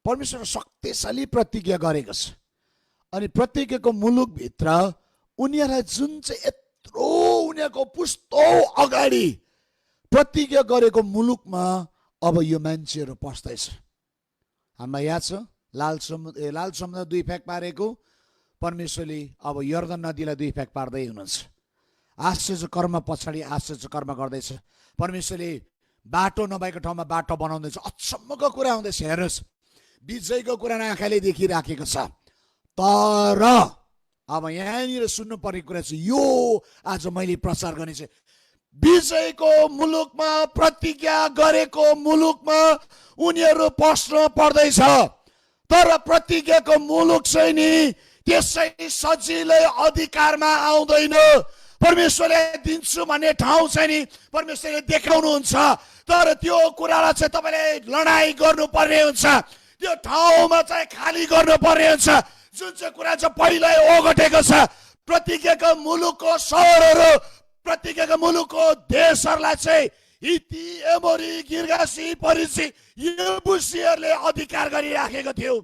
परमेश्वर शक्तिशाली प्रतिज्ञा गरेको छ अनि प्रतिज्ञाको मुलुकभित्र उनीहरूलाई जुन चाहिँ यत्रो उनीहरूको पुस्तौ अगाडि प्रतिज्ञा गरेको मुलुकमा अब यो मान्छेहरू पस्दैछ। हामीलाई याद छ लाल समुद्र दुई फ्याक पारेको परमेश्वरले अब यर्दन नदीलाई दुई फ्याक पार्दै हुनुहुन्छ। आश्चर्य कर्म पछाडि आश्चर्य कर्म गर्दैछ। परमेश्वरले बाटो नभएको ठाउँमा बाटो बनाउँदैछ। अचम्मको कुरा हुँदैछ। हेर्नुहोस्, विजयको कुरा आँखाले देखिराखेको छ। तर अब यहाँनिर सुन्नुपर्ने कुरा चाहिँ यो आज मैले प्रचार गर्ने चाहिँ विजयको मुलुकमा प्रतिज्ञा गरेको मुलुकमा उनीहरू पस्न पर्दैछ। तर प्रतिज्ञाको मुलुक चाहिँ नि त्यसै सजिलै अधिकारमा आउँदैन। परमेश्वरले दिन्छु भन्ने ठाउँ चाहिँ नि परमेश्वरले देखाउनुहुन्छ। तर त्यो कुरालाई चाहिँ तपाईँले लडाइँ गर्नुपर्ने हुन्छ। त्यो ठाउँमा चाहिँ खाली गर्नुपर्ने हुन्छ। जुन चाहिँ कुरा चाहिँ पहिल्यै ओगटेको छ, प्रतिज्ञाको मुलुकको सहरहरू, प्रतिज्ञाको मुलुकको देशहरूलाई चाहिँ हित्ती, एमोरी, गिर्गासी, परिसी, यबुसीहरूले अधिकार गरिराखेको थियो।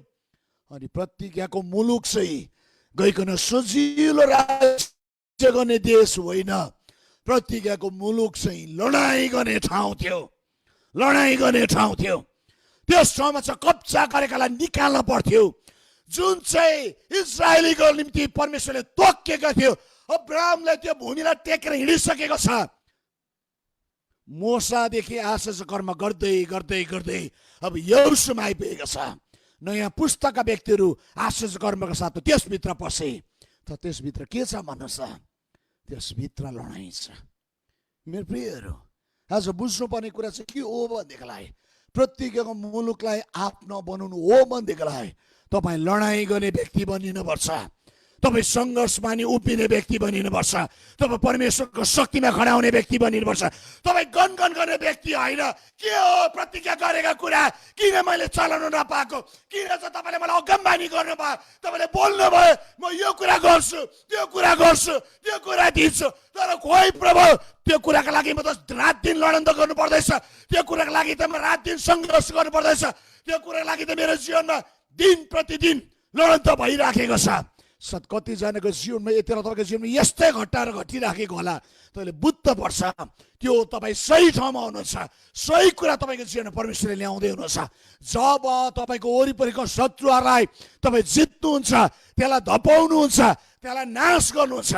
अनि प्रतिज्ञाको मुलुक चाहिँ गइकन सजिलो राज्य गर्ने देश होइन। प्रतिज्ञाको मुलुक चाहिँ लडाइँ गर्ने ठाउँ थियो। लडाइँ गर्ने ठाउँ थियो। त्यस ठाउँमा चाहिँ कब्जा गरेकालाई निकाल्न पर्थ्यो। जुन चाहिँ इजरायलीको निम्ति परमेश्वरले तोकेको थियो, अब्राहमले त्यो भूमिलाई टेकेर हिँडिसकेको छ। मोसादेखि आश्चर्य कर्म गर्दै गर्दै गर्दै अब यहोशुमा आइपुगेको छ। नयाँ पुस्ताका व्यक्तिहरू आश्चर्य कर्मको साथ त्यसभित्र पसे। त त्यसभित्र के छ भन्नुहोस् त? त्यसभित्र लडाइँ छ। मेरो प्रियहरू, आज बुझ्नुपर्ने कुरा चाहिँ के हो भनेदेखिलाई प्रतिज्ञाको मुलुकलाई आफ्नो बनाउनु हो भनेदेखिलाई तपाईँ लडाइँ गर्ने व्यक्ति बनिनुपर्छ। तपाईँ सङ्घर्षमा नि उभिने व्यक्ति बनिनुपर्छ। तपाईँ परमेश्वरको शक्तिमा खडा हुने व्यक्ति बनिनुपर्छ। तपाईँ गनगन गर्ने व्यक्ति होइन। के हो प्रतिज्ञा गरेका कुरा किन मैले चलाउनु नपाएको? किन चाहिँ तपाईँले मलाई अगमबानी गर्नुभयो? तपाईँले बोल्नुभयो म यो कुरा गर्छु, त्यो कुरा गर्छु, त्यो कुरा दिन्छु। तर खोइ प्रभु, त्यो कुराको लागि म त रात दिन लडन त गर्नु पर्दैछ। त्यो कुराको लागि त म रात दिन सङ्घर्ष गर्नु पर्दैछ। त्यो कुराको लागि त मेरो जीवनमा दिन प्रतिदिन लडन त भइराखेको छ। कतिजनाको जीवनमा यति तपाईँको जीवनमा यस्तै घटनाहरू घटिराखेको होला। तपाईँले बुझ्नु पर्छ त्यो तपाईँ सही ठाउँमा हुनुहुन्छ। सही कुरा तपाईँको जीवनमा परमेश्वरले ल्याउँदै हुनुहुन्छ। जब तपाईँको वरिपरिको शत्रुहरूलाई तपाईँ जित्नुहुन्छ, त्यसलाई धपाउनुहुन्छ, त्यसलाई नाश गर्नुहुन्छ,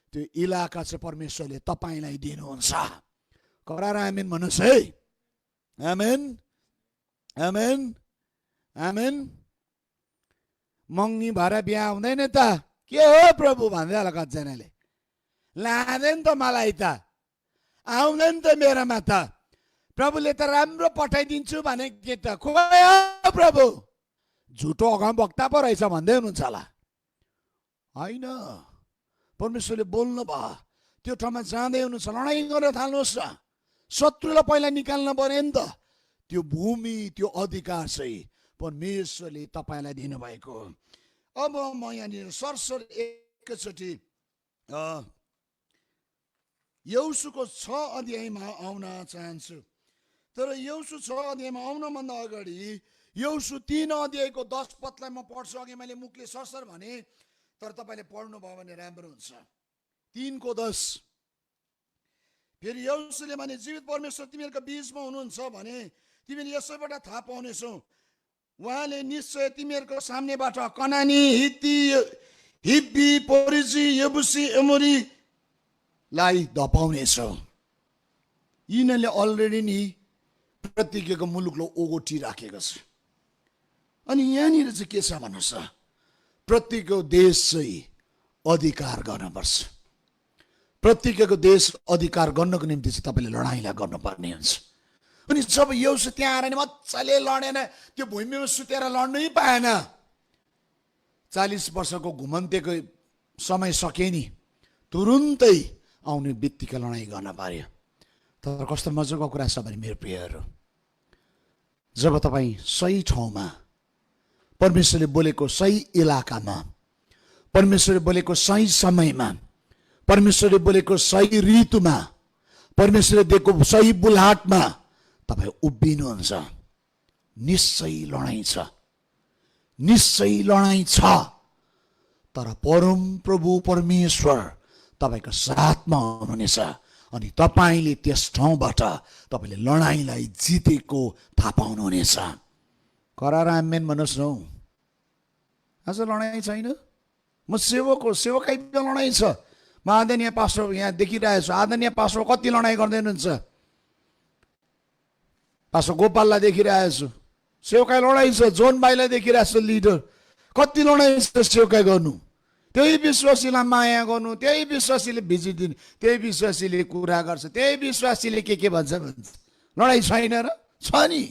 त्यो इलाका चाहिँ परमेश्वरले तपाईँलाई दिनुहुन्छ। करार आमेन भन्नुहोस् है। आमेन, आमेन, आमेन। मङ्गी भएर बिहा हुँदैन त? के हो प्रभु भन्दै होला कतिजनाले। लाँदैन त मलाई त, आउँदैन त मेरोमा त। प्रभुले त राम्रो पठाइदिन्छु भने के त? खोइ प्रभु, झुटो अगमवक्ता पो रहेछ भन्दै हुनुहुन्छ होला। होइन, परमेश्वरले बोल्नु भयो। त्यो ठाउँमा जाँदै हुनुहुन्छ, लडाइँ गर्न थाल्नुहोस् न। शत्रुलाई पहिला निकाल्नु पर्यो नि त। त्यो भूमि, त्यो अधिकार चाहिँ परमेश्वरले तपाईँलाई दिनुभएको। अब म यहाँनिर सरसर एकैचोटि यहोशुको 6 अध्यायमा आउन चाहन्छु। तर यहोशु 6 अध्यायमा आउनभन्दा अगाडि यहोशु 3 अध्यायको 10 पदलाई म पढ्छु। अघि मैले मुखले सरसर भने, तर तपाईँले पढ्नुभयो भने राम्रो हुन्छ। 3:10 फेरि यहोशुले भने, जीवित परमेश्वर तिमीहरूका बीचमा हुनुहुन्छ भने तिमीले यसैबाट थाहा पाउनेछौ, उहाँले निश्चय तिमीहरूको सामनेबाट कनानी, हित्ती, हिब्बी, परिजी, यबुसी, एमोरीलाई धपाउनेछौ। यिनीहरूले अलरेडी नि प्रतिज्ञाको मुलुकलाई ओगटिराखेको छ। अनि यहाँनिर चाहिँ के छ भन्नुहोस् त? प्रतिज्ञाको देश चाहिँ अधिकार गर्नुपर्छ। प्रतिज्ञाको देश अधिकार गर्नको निम्ति चाहिँ तपाईँले लडाइँलाई गर्नुपर्ने हुन्छ। अनि जब यहोशु त्यहाँ आएर नि मजाले लडेन, त्यो भूमिमा सुतेर लड्नै पाएन। 40 वर्षको घुमन्तेको समय सके नि तुरुन्तै आउने बित्तिकै लडाइँ गर्न पर्यो। तर कस्तो मजाको कुरा छ भने मेरो प्रियहरू, जब तपाईँ सही ठाउँमा, परमेश्वरले बोलेको सही इलाकामा, परमेश्वरले बोलेको सही समयमा, परमेश्वरले बोलेको सही ऋतुमा, परमेश्वरले दिएको सही बुलाहटमा तपाईँ उभिनुहुन्छ, निश्चय लडाइँ छ, निश्चय लडाइँ छ। तर परम प्रभु परमेश्वर तपाईँको साथमा हुनुहुनेछ अनि तपाईँले त्यस ठाउँबाट तपाईँले लडाइँलाई जितेको थाहा पाउनुहुनेछ। करार आमेन भन्नुहोस् न। आज लडाइँ छैन, म सेवक हो, सेवकाईमा लडाइँ छ। म आदरणीय पास्टर यहाँ देखिरहेको छु, आदरणीय पास्टर कति लडाइँ गर्दै हुनुहुन्छ। पास्टर गोपाललाई देखिरहेको छु, सेवकाई लडाइँ छ। जोन भाइलाई देखिरहेको छु, लिडर कति लडाइँ छ सेवकाई गर्नु। त्यही विश्वासीलाई माया गर्नु, त्यही विश्वासीले भिजिट दिने, त्यही विश्वासीले कुरा गर्छ, त्यही विश्वासीले के भन्छ भन्छ। लडाइँ छैन र? छ नि।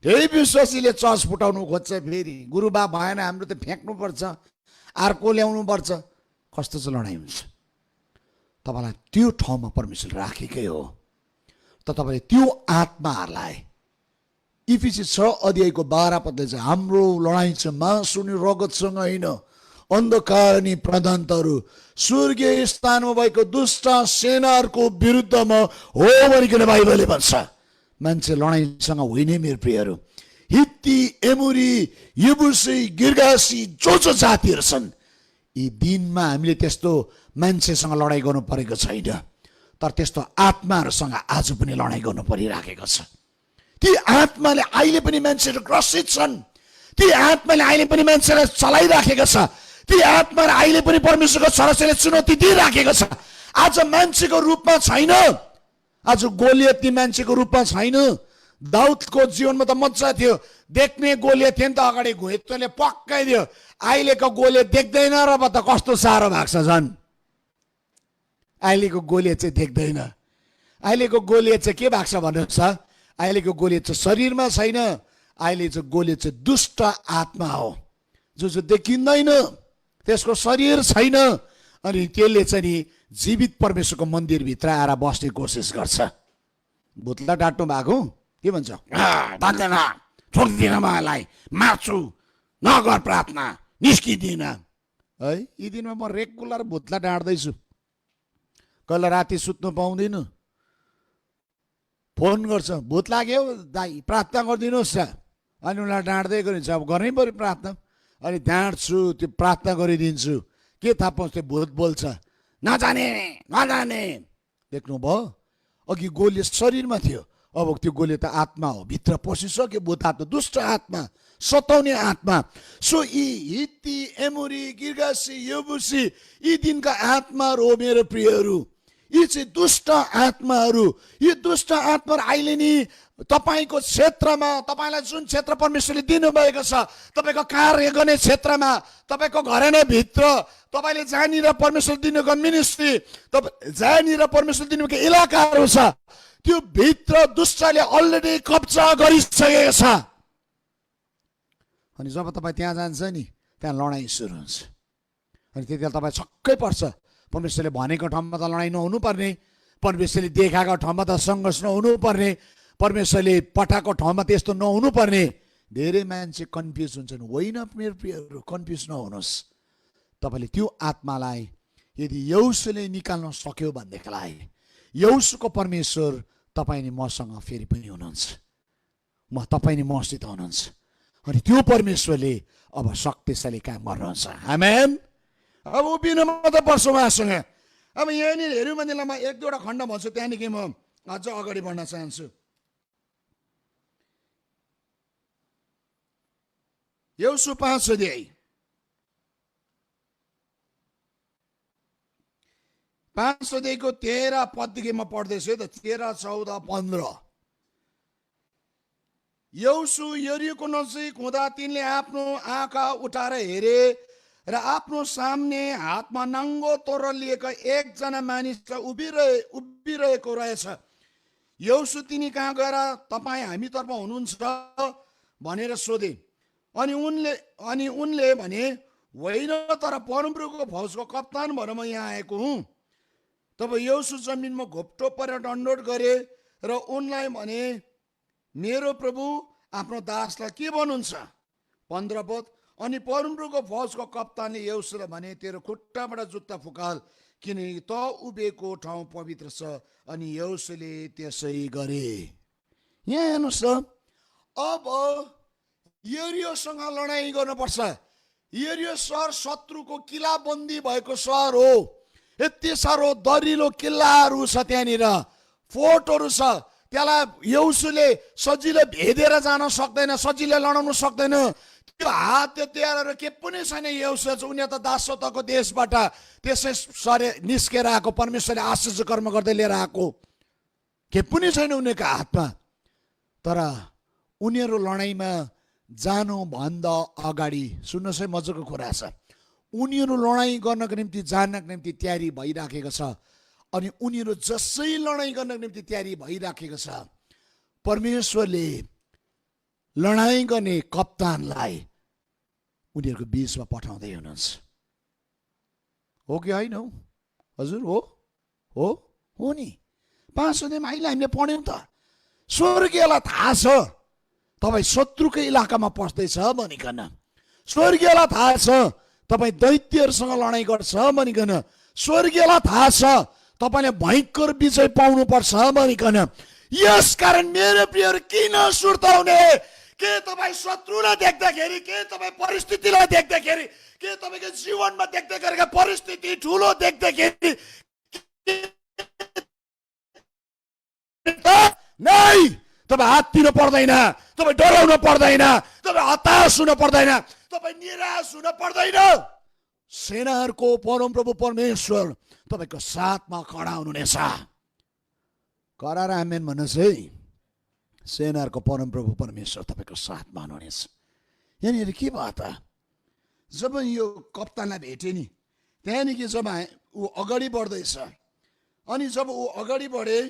त्यही विश्वासीले चर्च फुटाउनु खोज्छ, फेरि गुरुबा भएन हाम्रो त फ्याँक्नुपर्छ, अर्को ल्याउनुपर्छ। कस्तो चाहिँ लडाइँ हुन्छ। तपाईँलाई त्यो ठाउँमा परमेश्वर राखेकै हो। त तपाईँले त्यो आत्माहरूलाई इफिसी 6:12 चाहिँ हाम्रो लडाइँ चाहिँ मासु अनि रगतसँग होइन, अन्धकार अनि प्रधानताहरू, स्वर्गीय स्थानमा भएको दुष्ट सेनाहरूको विरुद्धमा हो भनिकन बाइबलले भन्छ। मान्छे लडाइँसँग होइन मेरो प्रियहरू। हित्ती, एमुरी, यबुसी, गिर्गासी जो जातिहरू छन्, यी दिनमा हामीले त्यस्तो मान्छेसँग लडाइँ गर्नु परेको छैन। तर त्यस्तो आत्माहरूसँग आज पनि लडाइँ गर्नु परिराखेको छ। ती आत्माले अहिले पनि मान्छेहरू ग्रसित छन्। ती आत्माले अहिले पनि मान्छेलाई चलाइराखेको छ। ती आत्माले अहिले पनि परमेश्वरको सरसले चुनौती दिइराखेको छ। आज मान्छेको रूपमा छैन, आज गोलियत मान्छेको रूपमा छैन। दाउदको जीवनमा त मजा थियो, देख्ने गोलियत थियो नि त, अगाडि घुइँचोले पक्काइदियो। अहिलेको गोलियत देख्दैन र त कस्तो साह्रो भएको छ झन्। अहिलेको गोलियत चाहिँ देख्दैन। अहिलेको गोलियत चाहिँ के भएको छ भन्नुहोस् त। अहिलेको गोलियत चाहिँ शरीरमा छैन, अहिले चाहिँ गोलियत चाहिँ दुष्ट आत्मा हो, जो देखिँदैन, त्यसको शरीर छैन। अनि त्यसले चाहिँ नि जीवित परमेश्वरको मन्दिरभित्र आएर बस्ने कोसिस गर्छ। भूतलाई डाँट्नु भएको के भन्छ, डाँट्दैन, छोड्दिन, मलाई मार्छु, नगर प्रार्थना, निस्किदिन है। यी दिनमा म रेगुलर भूतलाई डाँट्दैछु। कहिले राति सुत्नु पाउँदिनँ, फोन गर्छ, भूत लाग्यो दाइ प्रार्थना गरिदिनुहोस् न। अनि उनीहरूलाई डाँट्दै गरिन्छ, अब गर्नै पऱ्यो प्रार्थना। अनि डाँट्छु, त्यो प्रार्थना गरिदिन्छु। के थाहा पाउँछ, त्यो भूत बोल्छ, नजाने नजाने। देख्नुभयो, अघि गोलियत शरीरमा थियो, अब त्यो गोलियत त आत्मा हो, भित्र पसिसक्यो। भूत आत्मा, दुष्ट आत्मा, सताउने आत्मा। सो यी हित्ती, एमुरी, गिर्गासी, यबुसी, यी दिनका आत्माहरू हो मेरो प्रियहरू। यी चाहिँ दुष्ट आत्माहरू। यी दुष्ट आत्माहरू अहिले नि तपाईँको क्षेत्रमा, तपाईँलाई जुन क्षेत्र परमेश्वरले दिनुभएको छ, तपाईँको कार्य गर्ने क्षेत्रमा, तपाईँको घरानाभित्र, तपाईँले जहाँनिर परमेश्वर दिनुभएको मिनिस्ट्री, जहाँनिर परमेश्वर दिनुभएको इलाकाहरू छ, त्यो भित्र दुष्टले अलरेडी कब्जा गरिसकेको छ। अनि जब तपाईँ त्यहाँ जान्छ नि, त्यहाँ लडाइँ सुरु हुन्छ। अनि त्यति बेला तपाईँ छक्कै पर्छ। परमेश्वरले भनेको ठाउँमा त लडाइँ नहुनु पर्ने, परमेश्वरले देखाएको ठाउँमा त सङ्घर्ष नहुनु पर्ने, परमेश्वरले पठाएको ठाउँमा त यस्तो नहुनु पर्ने। धेरै मान्छे कन्फ्युज हुन्छन्। होइन मेरो प्रियहरू, कन्फ्युज नहुनुहोस्। तपाईँले त्यो आत्मालाई यदि यहोशुले निकाल्न सक्यो भनेदेखिलाई, यहोशुको परमेश्वर तपाईँ नि मसँग फेरि पनि हुनुहुन्छ, म तपाईँ नि मसित हुनुहुन्छ। अनि त्यो परमेश्वरले अब शक्तिशाली काम गर्नुहुन्छ। आमेन। अब उभिनु मात्र पर्छ उहाँसँग। अब यहाँनिर हेऱ्यौँ भनेदेखि म एक दुईवटा खण्ड भन्छु, त्यहाँदेखि म अझ अगाडि बढ्न चाहन्छु। यहोशु 5 अध्याय 5 अध्यायको 13 पददेखि म पढ्दैछु है त। 13, 14, 15। यहोशु यरीको नजिक हुँदा तिनले आफ्नो आँखा उठाएर हेरे र आफ्नो सामने हातमा नाङ्गो तोरा लिएका एकजना मानिस उभिरहेको रहेछ। यहोशु तिनी कहाँ गएर तपाईँ हामीतर्फ हुनुहुन्छ भनेर सोधे। अनि उनले भने होइन, तर परमप्रभुको फौजको कप्तान भएर म यहाँ आएको हुँ। तब यहोशू जमिनमा घोप्टो परेर दण्डोत गरे र उनलाई भने, मेरो प्रभु आफ्नो दासलाई के भन्नुहुन्छ? 15 पद। अनि परमप्रभुको फौजको कप्तानले यहोशूलाई भने, तेरो खुट्टाबाट जुत्ता फुकाल, किनकि त उभिएको ठाउँ पवित्र छ। अनि यहोशूले त्यसै गरे। यहाँ हेर्नुहोस् त, अब यरियोसँग लडाइँ गर्नुपर्छ। यरियो सहर शत्रुको किल्लाबन्दी भएको सहर हो। यति साह्रो दरिलो किल्लाहरू छ, त्यहाँनिर फोर्टहरू छ। त्यसलाई यहोशूले सजिलै भेदेर जान सक्दैन, सजिलै लडाउन सक्दैन। त्यो हात हतियारहरू के पनि छैन यहोशू। उनी त दासत्वको देशबाट त्यसै सरे निस्केर आएको, परमेश्वरले आश्चर्य कर्म गर्दै लिएर आएको, के पनि छैन उनीहरूको हातमा। तर उनीहरू लडाइँमा जानुभन्दा अगाडि सुन्नुहोस् है, मजाको कुरा छ, उनीहरू लडाइँ गर्नको निम्ति जानको निम्ति तयारी भइराखेको छ। अनि उनीहरू जसै लडाइँ गर्नको निम्ति तयारी भइराखेको छ, परमेश्वरले लडाइँ गर्ने कप्तानलाई उनीहरूको बीचमा पठाउँदै हुनुहुन्छ। हो कि होइन? हो हजुर, हो हो हो नि। 5 अध्यायमा अहिले हामीले पढ्यौँ त, स्वर्गीयलाई थाहा छ तपाईँ शत्रुकै इलाकामा पस्दैछ भनिकन, स्वर्गीयलाई थाहा छ तपाईँ दैत्यहरूसँग लडाइँ गर्छ भनिकन, स्वर्गीयलाई थाहा छ तपाईँले भयङ्कर विजय पाउनुपर्छ भनिकन। यसकारण मेरो प्रियहरू, किन सुर्ताउने? के तपाईँ शत्रुलाई देख्दाखेरि, के तपाईँ परिस्थितिलाई देख्दाखेरि, के तपाईँको जीवनमा देख्दै गरेका परिस्थिति ठुलो देख्दाखेरि नै तपाईँ हात्तिनु पर्दैन, तपाईँ डराउनु पर्दैन, तपाईँ हताश हुनु पर्दैन, तपाईँ निराश हुन पर्दैन। सेनाहरूको परमप्रभु परमेश्वर तपाईँको साथमा खडा हुनुहुनेछ। करार आमेन भन्नुहोस् है। सेनाहरूको परमप्रभु परमेश्वर तपाईँको साथमा हुनुहुनेछ। यहाँनिर के भयो त? जब यो कप्तानलाई भेटे नि, त्यहाँदेखि जब ऊ अगाडि बढ्दैछ, अनि जब ऊ अगाडि बढे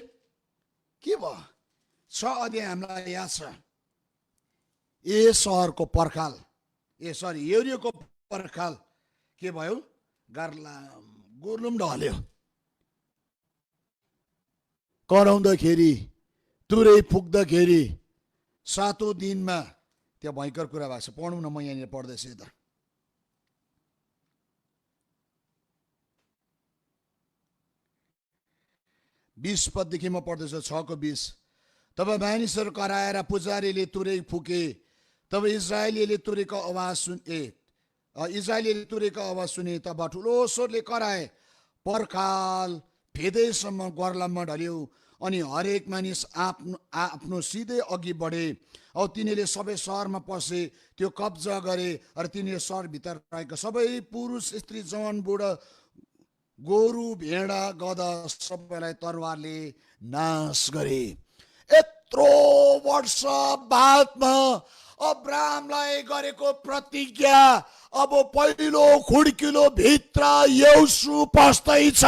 के भयो? 6 अध्याय हामीलाई याद छ। ए सहरको पर्खाल, यरियोको पर्खाल के भयो? गुर्लुम ढल्यो। कराउँदाखेरि, तुरै फुक्दाखेरि 7औं दिनमा त्यो भयङ्कर कुरा भएको छ। पढौँ न, म यहाँनिर पढ्दैछु त। बीस पददेखि म पढ्दैछु, 6को 20। तब मानिसहरू कराएर पुजारीले तुरै फुके। तब इजरायलीले तुरैको आवाज सुने। तब ठुलो स्वरले कराए, पर्खाल फेदैसम्म गर्लाममा ढल्यो। अनि हरेक मानिस आफ्नो सिधै अघि बढे। औ तिनीहरूले सबै सहरमा पसे, त्यो कब्जा गरे। र तिनीहरू सहरभित्र रहेका सबै पुरुष, स्त्री, जवान, बुढा, गोरु, भेडा, गधा सबैलाई तरवारले नाश गरे। यत्रो वर्ष बादमा अब्राहमलाई गरेको प्रतिज्ञा अब पहिलो खुड्किलो भित्र यहोशू पस्दैछ।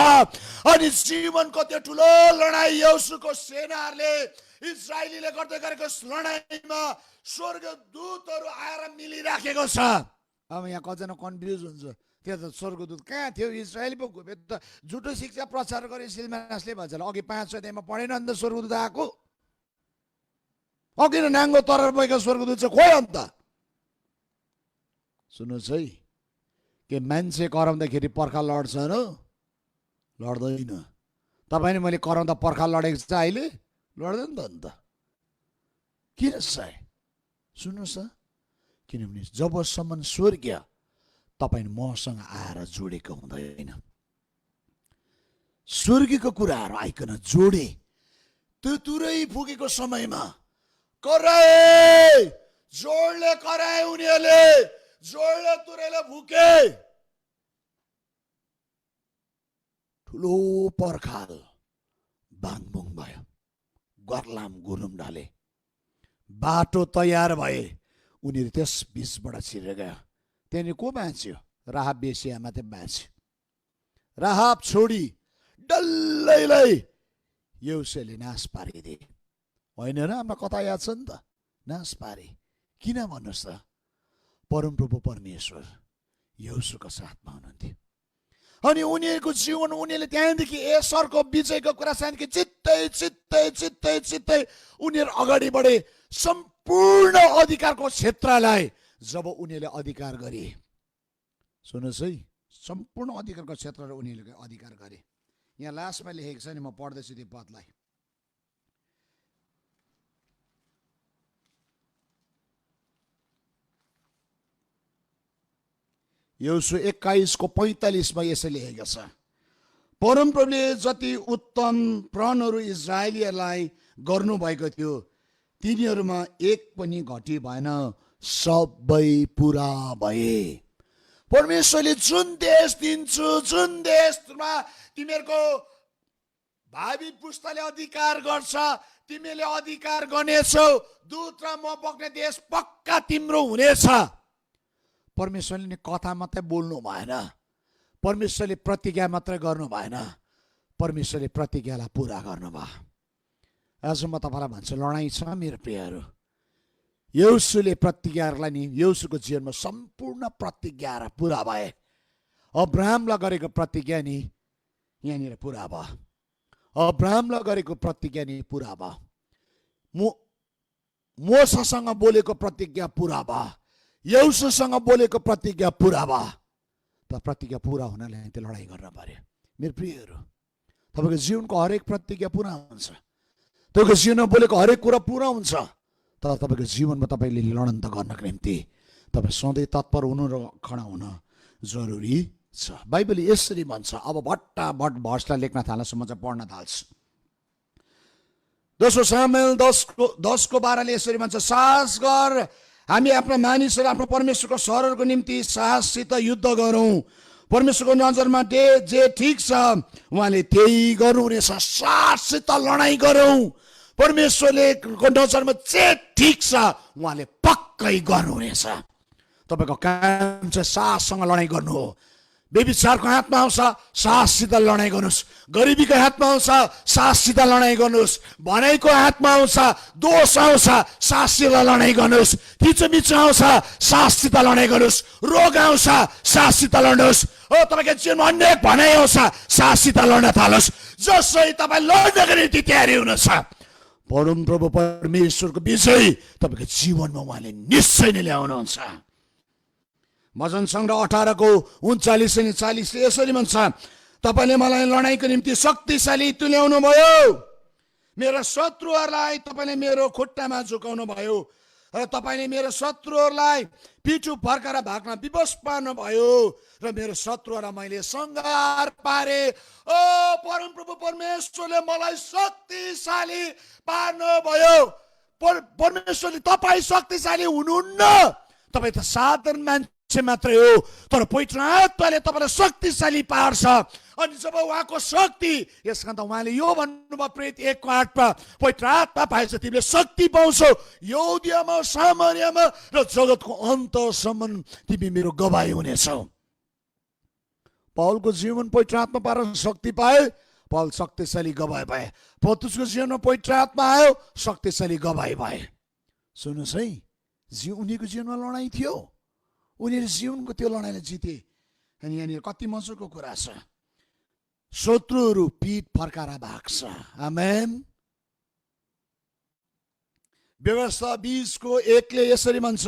अनि जीवनको त्यो ठुलो लडाइँ, यहोशूको सेनाहरूले इजरायलीले गर्दै गरेको लडाइँमा स्वर्गदूतहरू आएर मिलिराखेको छ। अब यहाँ कतिजना कन्फ्युज हुन्छ, त्यो त स्वर्गदूत कहाँ थियो? इजरायल पो घुमे त, झुटो शिक्षा प्रचार गरे सिलमासले भन्छ। अघि 5 अध्यायमा पढेन अन्त स्वर्गदूत आएको? अघि नाङ्गो तरर बोकेको स्वर्गदूत चाहिँ खोइ अन्त? सुन्नुहोस् है, के मान्छे कराउँदाखेरि पर्खाल लड्छ र? लड्दैन। तपाईँले मैले कराउँदा पर्खाल लडेको छ अहिले? लड्दैन त अन्त। किन चाहिँ? सुन्नुहोस् त, किनभने जबसम्म स्वर्गीय तपाईँ मसँग आएर जोडेको हुँदैन, स्वर्गीयको कुराहरू आइकन जोडे, त्यो तुरै फुकेको समयमा कराए, जोडले कराए, उनीहरूले जोडले तुरैले फुके। ठुलो पर्खाल बाङबुङ भयो, गर्लाम गुरुम ढले। बाटो तयार भए, उनीहरू त्यस बिचबाट छिरेर गयो। त्यहाँनिर को बाँच्यो? राहाब बेसिया मात्रै बाँच्यो। राहाब छोडी डल्लैलाई यहोशूले नाश पारिदिए। होइन र? हामीलाई कथा याद छ नि त, नाश पारे। किन भन्नुहोस् त? परमप्रभु परमेश्वर यहोशूको साथमा हुनुहुन्थ्यो। अनि उनीहरूको जीवन उनीहरूले त्यहाँदेखि एसरको विजयको कुरा सानदेखि चित्तै चित्तै चित्तै चित्तै उनीहरू अगाडि बढे। सम्पूर्ण अधिकारको क्षेत्रलाई जब उनीहरूले अधिकार गरे, सुन्नुहोस् है, सम्पूर्ण अधिकारको क्षेत्रलाई उनीहरूले अधिकार गरे। यहाँ लास्टमा लेखेको छ नि, म पढ्दैछु त्यो पदलाई। यहोशू 21:45 यसै लेखेको छ, परमप्रभुले जति उत्तम प्रणहरू इजरायलीहरूलाई गर्नुभएको थियो तिनीहरूमा एक पनि घटी भएन, सबै पुरा भए। परमेश्वरले जुन देश दिन्छु, जुन देशमा तिमीहरूको भावी पुस्ताले अधिकार गर्छ, तिमीले अधिकार गर्नेछौ, दूत र म बग्ने देश पक्का तिम्रो हुनेछ। परमेश्वरले नि कथा मात्रै बोल्नु भएन, परमेश्वरले प्रतिज्ञा मात्रै गर्नु भएन, परमेश्वरले प्रतिज्ञालाई पुरा गर्नुभयो। आज म तपाईँलाई भन्छु, लडाइँ छ मेरो प्रियहरू। यहोशूले प्रतिज्ञाहरूलाई नि, यहोशूको जीवनमा सम्पूर्ण प्रतिज्ञाहरू पुरा भए। अब्राहमलाई गरेको प्रतिज्ञा नि यहाँनिर पुरा भयो। अब्राहमलाई गरेको प्रतिज्ञा नि पुरा भयो। मोसेसँग बोलेको प्रतिज्ञा पुरा भयो। यहोशूसँग बोलेको प्रतिज्ञा पुरा भयो। त प्रतिज्ञा पुरा हुनलाई त्यो लडाइँ गर्न पर्यो। मेरो प्रियहरू, तपाईँको जीवनको हरेक प्रतिज्ञा पुरा हुन्छ, तपाईँको जीवनमा बोलेको हरेक कुरा पुरा हुन्छ। तर तपाईँको जीवनमा तपाईँले लडन त गर्नको निम्ति तपाईँ सधैँ तत्पर हुनु र खडा हुन जरुरी छ। बाइबलले यसरी भन्छ। अब भट्टाभट भर्सलाई लेख्न थाल्छु, म चाहिँ पढ्न थाल्छु। 2 सामुएल 10:12 यसरी भन्छ, साहस गर, हामी आफ्ना मानिसहरू आफ्नो परमेश्वरको सहरहरूको निम्ति साहससित युद्ध गरौँ। परमेश्वरको नजरमा जे ठिक छ उहाँले त्यही गर्नुहुनेछ। साहससित लडाइँ गरौँ। परमेश्वरले को नजरमा जे ठिक छ उहाँले पक्कै गर्नुहुनेछ। तपाईँको काम चाहिँ साहससँग लडाइँ गर्नु हो। व्यभिचारको हातमा आउँछ, साहससित लडाइँ गर्नुहोस्। गरिबीको हातमा आउँछ, साहससित लडाइँ गर्नुहोस्। भनाइको हातमा आउँछ, दोष आउँछ, साहससित लडाइँ गर्नुहोस्। थिचोमिचो आउँछ, साहससित लडाइँ गर्नुहोस्। रोग आउँछ, साहससित लड्नुहोस्। हो, तपाईँको जीवनमा अनेक भनाइ आउँछ, साहससित लड्न थाल्नुहोस्। जसरी तपाईँ लड्नको निम्ति तयारी हुनुहुन्छ, परमप्रभु परमेश्वरको विजय तपाईँको जीवनमा उहाँले निश्चय नै ल्याउनुहुन्छ। भजन सङ्ग्रह 18:39 अनि 40 यसरी भन्छ, तपाईँले मलाई लडाइँको निम्ति शक्तिशाली तुल्याउनु भयो। मेरा शत्रुहरूलाई तपाईँले मेरो खुट्टामा झुकाउनु भयो र तपाईँले मेरो शत्रुहरूलाई पिठो फर्काएर भाग्न विवश पार्नुभयो र मेरो शत्रुहरूलाई मैले सङ्घार पारे। ओ परमप्रभु परमेश्वरले मलाई शक्तिशाली पार्नुभयो। परमेश्वरले तपाईँ शक्तिशाली हुनुहुन्न, तपाईँ त साधारण मान्छे मात्रै हो, तर पवित्र आत्माले तपाईँलाई शक्तिशाली पार्छ। अनि जब उहाँको शक्ति, यसका त उहाँले यो भन्नुभयो प्रेरित 1:8मा, पवित्र आत्मा पाएछ तिमीले शक्ति पाउँछौ, यहुदियामा, सामरियामा र जगतको अन्तसम्म तिमी मेरो गवाही हुनेछौ। पौलको जीवन पवित्र आत्मा पाएर शक्ति पाए, पौल शक्तिशाली गवाही भए। पत्रुसको जीवनमा पवित्र आत्मा आयो, शक्तिशाली गवाही भए। सुन्नुहोस् है, उनीको जीवनमा लडाइँ थियो, उनीहरू जीवनको त्यो लडाइँलाई जिते। अनि यहाँनिर कति मजाको कुरा छ, शत्रुहरू पिठ फर्काएर भाग्छ। आमेन। व्यवस्था 20:1 यसरी भन्छ,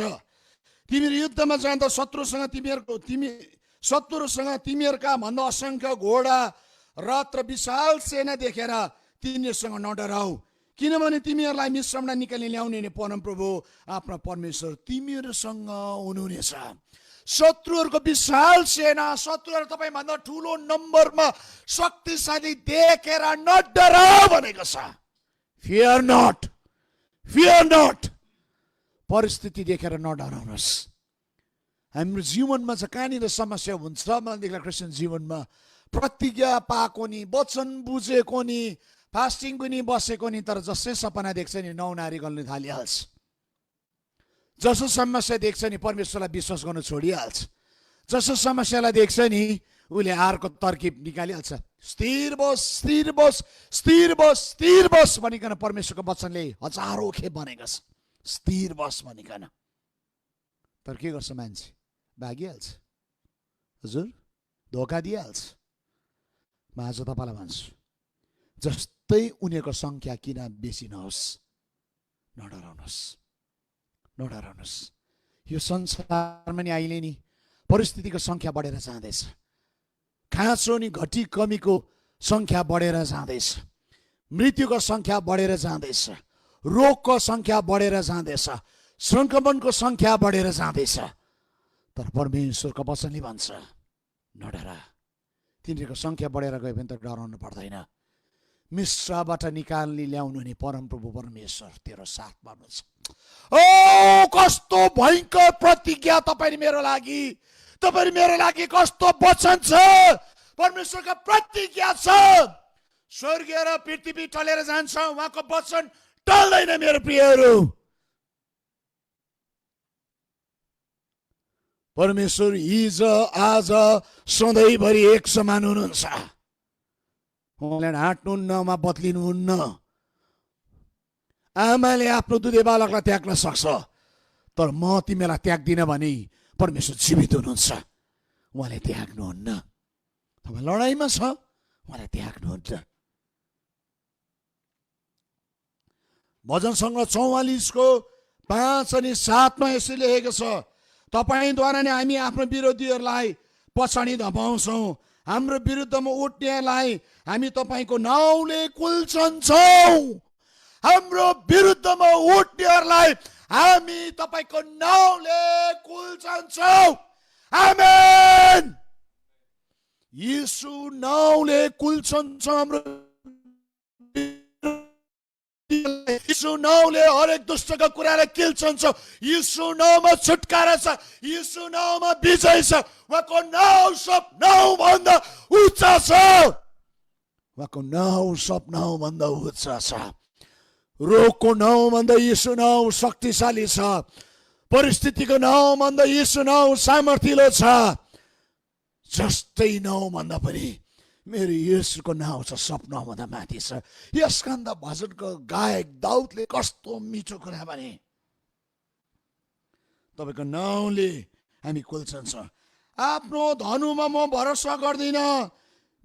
तिमीहरू युद्धमा जाँदा शत्रुसँग तिमीहरूका भन्दा असङ्ख्य घोडा, रथ र विशाल सेना देखेर तिनीहरूसँग नडराऊ, किनभने तिमीहरूलाई मिश्रमबाट निकाल्ने ल्याउने परमप्रभु आफ्ना परमेश्वर तिमीहरूसँग हुनुहुनेछ। शत्रुहरूको विशाल सेना, शत्रुहरू तपाईँभन्दा ठुलो नम्बरमा शक्तिशाली देखेर नडराऊ भनेको छ। Fear not, fear not. परिस्थिति देखेर नडराउनुहोस्। हाम्रो जीवनमा चाहिँ कहाँनिर समस्या हुन्छ भनेदेखि क्रिस्चियन जीवनमा प्रतिज्ञा पाएको नि, वचन बुझेको नि, फास्टिङ पनि बसेको नि, तर जसै सपना देख्छ नि नौनारी गर्न थालिहाल्छ। जसो समस्या देख्छ नि परमेश्वरलाई विश्वास गर्न छोडिहाल्छ। जसो समस्यालाई देख्छ नि उसले हारको तरकिब निकालिहाल्छ। स्थिर बस, स्थिर बस, स्थिर बस, स्थिर बस भनिकन परमेश्वरको वचनले हजारौँ खेप भनेको छ, स्थिर बस भनिकन। तर के गर्छ मान्छे? भागिहाल्छ। हजुर धोका दिइहाल्छ। म आज तपाईँलाई भन्छु, जस्तै उनीहरूको सङ्ख्या किन बेसी नहोस्, नडराउनुहोस्, नडराउनुहोस्। यो संसारमा नि अहिले नि परिस्थितिको सङ्ख्या बढेर जाँदैछ, खाँचो नि घटी कमीको सङ्ख्या बढेर जाँदैछ, मृत्युको सङ्ख्या बढेर जाँदैछ, रोगको सङ्ख्या बढेर जाँदैछ, सङ्क्रमणको सङ्ख्या बढेर जाँदैछ। तर परमेश्वरको वचनले भन्छ नडरा, तिनीहरूको सङ्ख्या बढेर गयो भने त डराउनु पर्दैन। मिश्राबाट निकाल्ने ल्याउनु नि परमप्रभु परमेश्वर तेरो साथमा हुनुहुन्छ। ओ कस्तो भयङ्कर प्रतिज्ञा तपाईँ मेरो लागि, तपाईँ मेरो लागि कस्तो वचन छ, परमेश्वरको प्रतिज्ञा छ। स्वर्ग र पृथ्वी टलेर जान्छ, उहाँको वचन टल्दैन मेरो प्रियहरू। परमेश्वर हिजो आज सधैँभरि एक समान हुनुहुन्छ। उहाँले ढाँट्नुहुन्न, उहाँ बदलिनुहुन्न। आमाले आफ्नो दुधे बालकलाई त्याग्न सक्छ, तर म तिमीलाई त्याग्दिनँ भने परमेश्वर जीवित हुनुहुन्छ, उहाँले त्याग्नुहुन्न। तपाईँ लडाइँमा छ, उहाँले त्याग्नुहुन्न। भजन सङ्ग्रह 44को 5 अनि 7 मा यसरी लेखेको छ, तपाईँद्वारा नै हामी आफ्नो विरोधीहरूलाई पछाडि धपाउँछौँ, हाम्रो विरुद्धमा उठ्नेलाई हामी तपाईँको नाउँले कुल्छन्छौँ। हाम्रो विरुद्धमा उठ्नेहरूलाई हामी तपाईँको नाउँले कुल्छन्छौँ। आमेन। यीशु नाउँले कुल्छन्छौँ हाम्रो, यीशु नाउँले हरेक दुष्टको कुरालाई किल्छन्छ। यीशु नाउँमा छुटकारा छ, यीशु नाउँमा विजय छ। उहाँको नाउँ सब नाउँभन्दा उच्च छ, उहाँको नाउँ सब नाउँभन्दा उच्च छ। रोगको नाउँभन्दा यीशु नाउँ शक्तिशाली छ, परिस्थितिको नाउँभन्दा यीशु नाउँ सामर्थिलो छ। जस्तै नाउँभन्दा पनि मेरो येशूको नाउँ छ, सब नाउँभन्दा माथि छ। यस काण्ड भजनको गायक दाउदले कस्तो मिठो कुरा भने, तपाईँको नाउँले हामी कुल्छन्छ। आफ्नो धनुमा म भरोसा गर्दिनँ,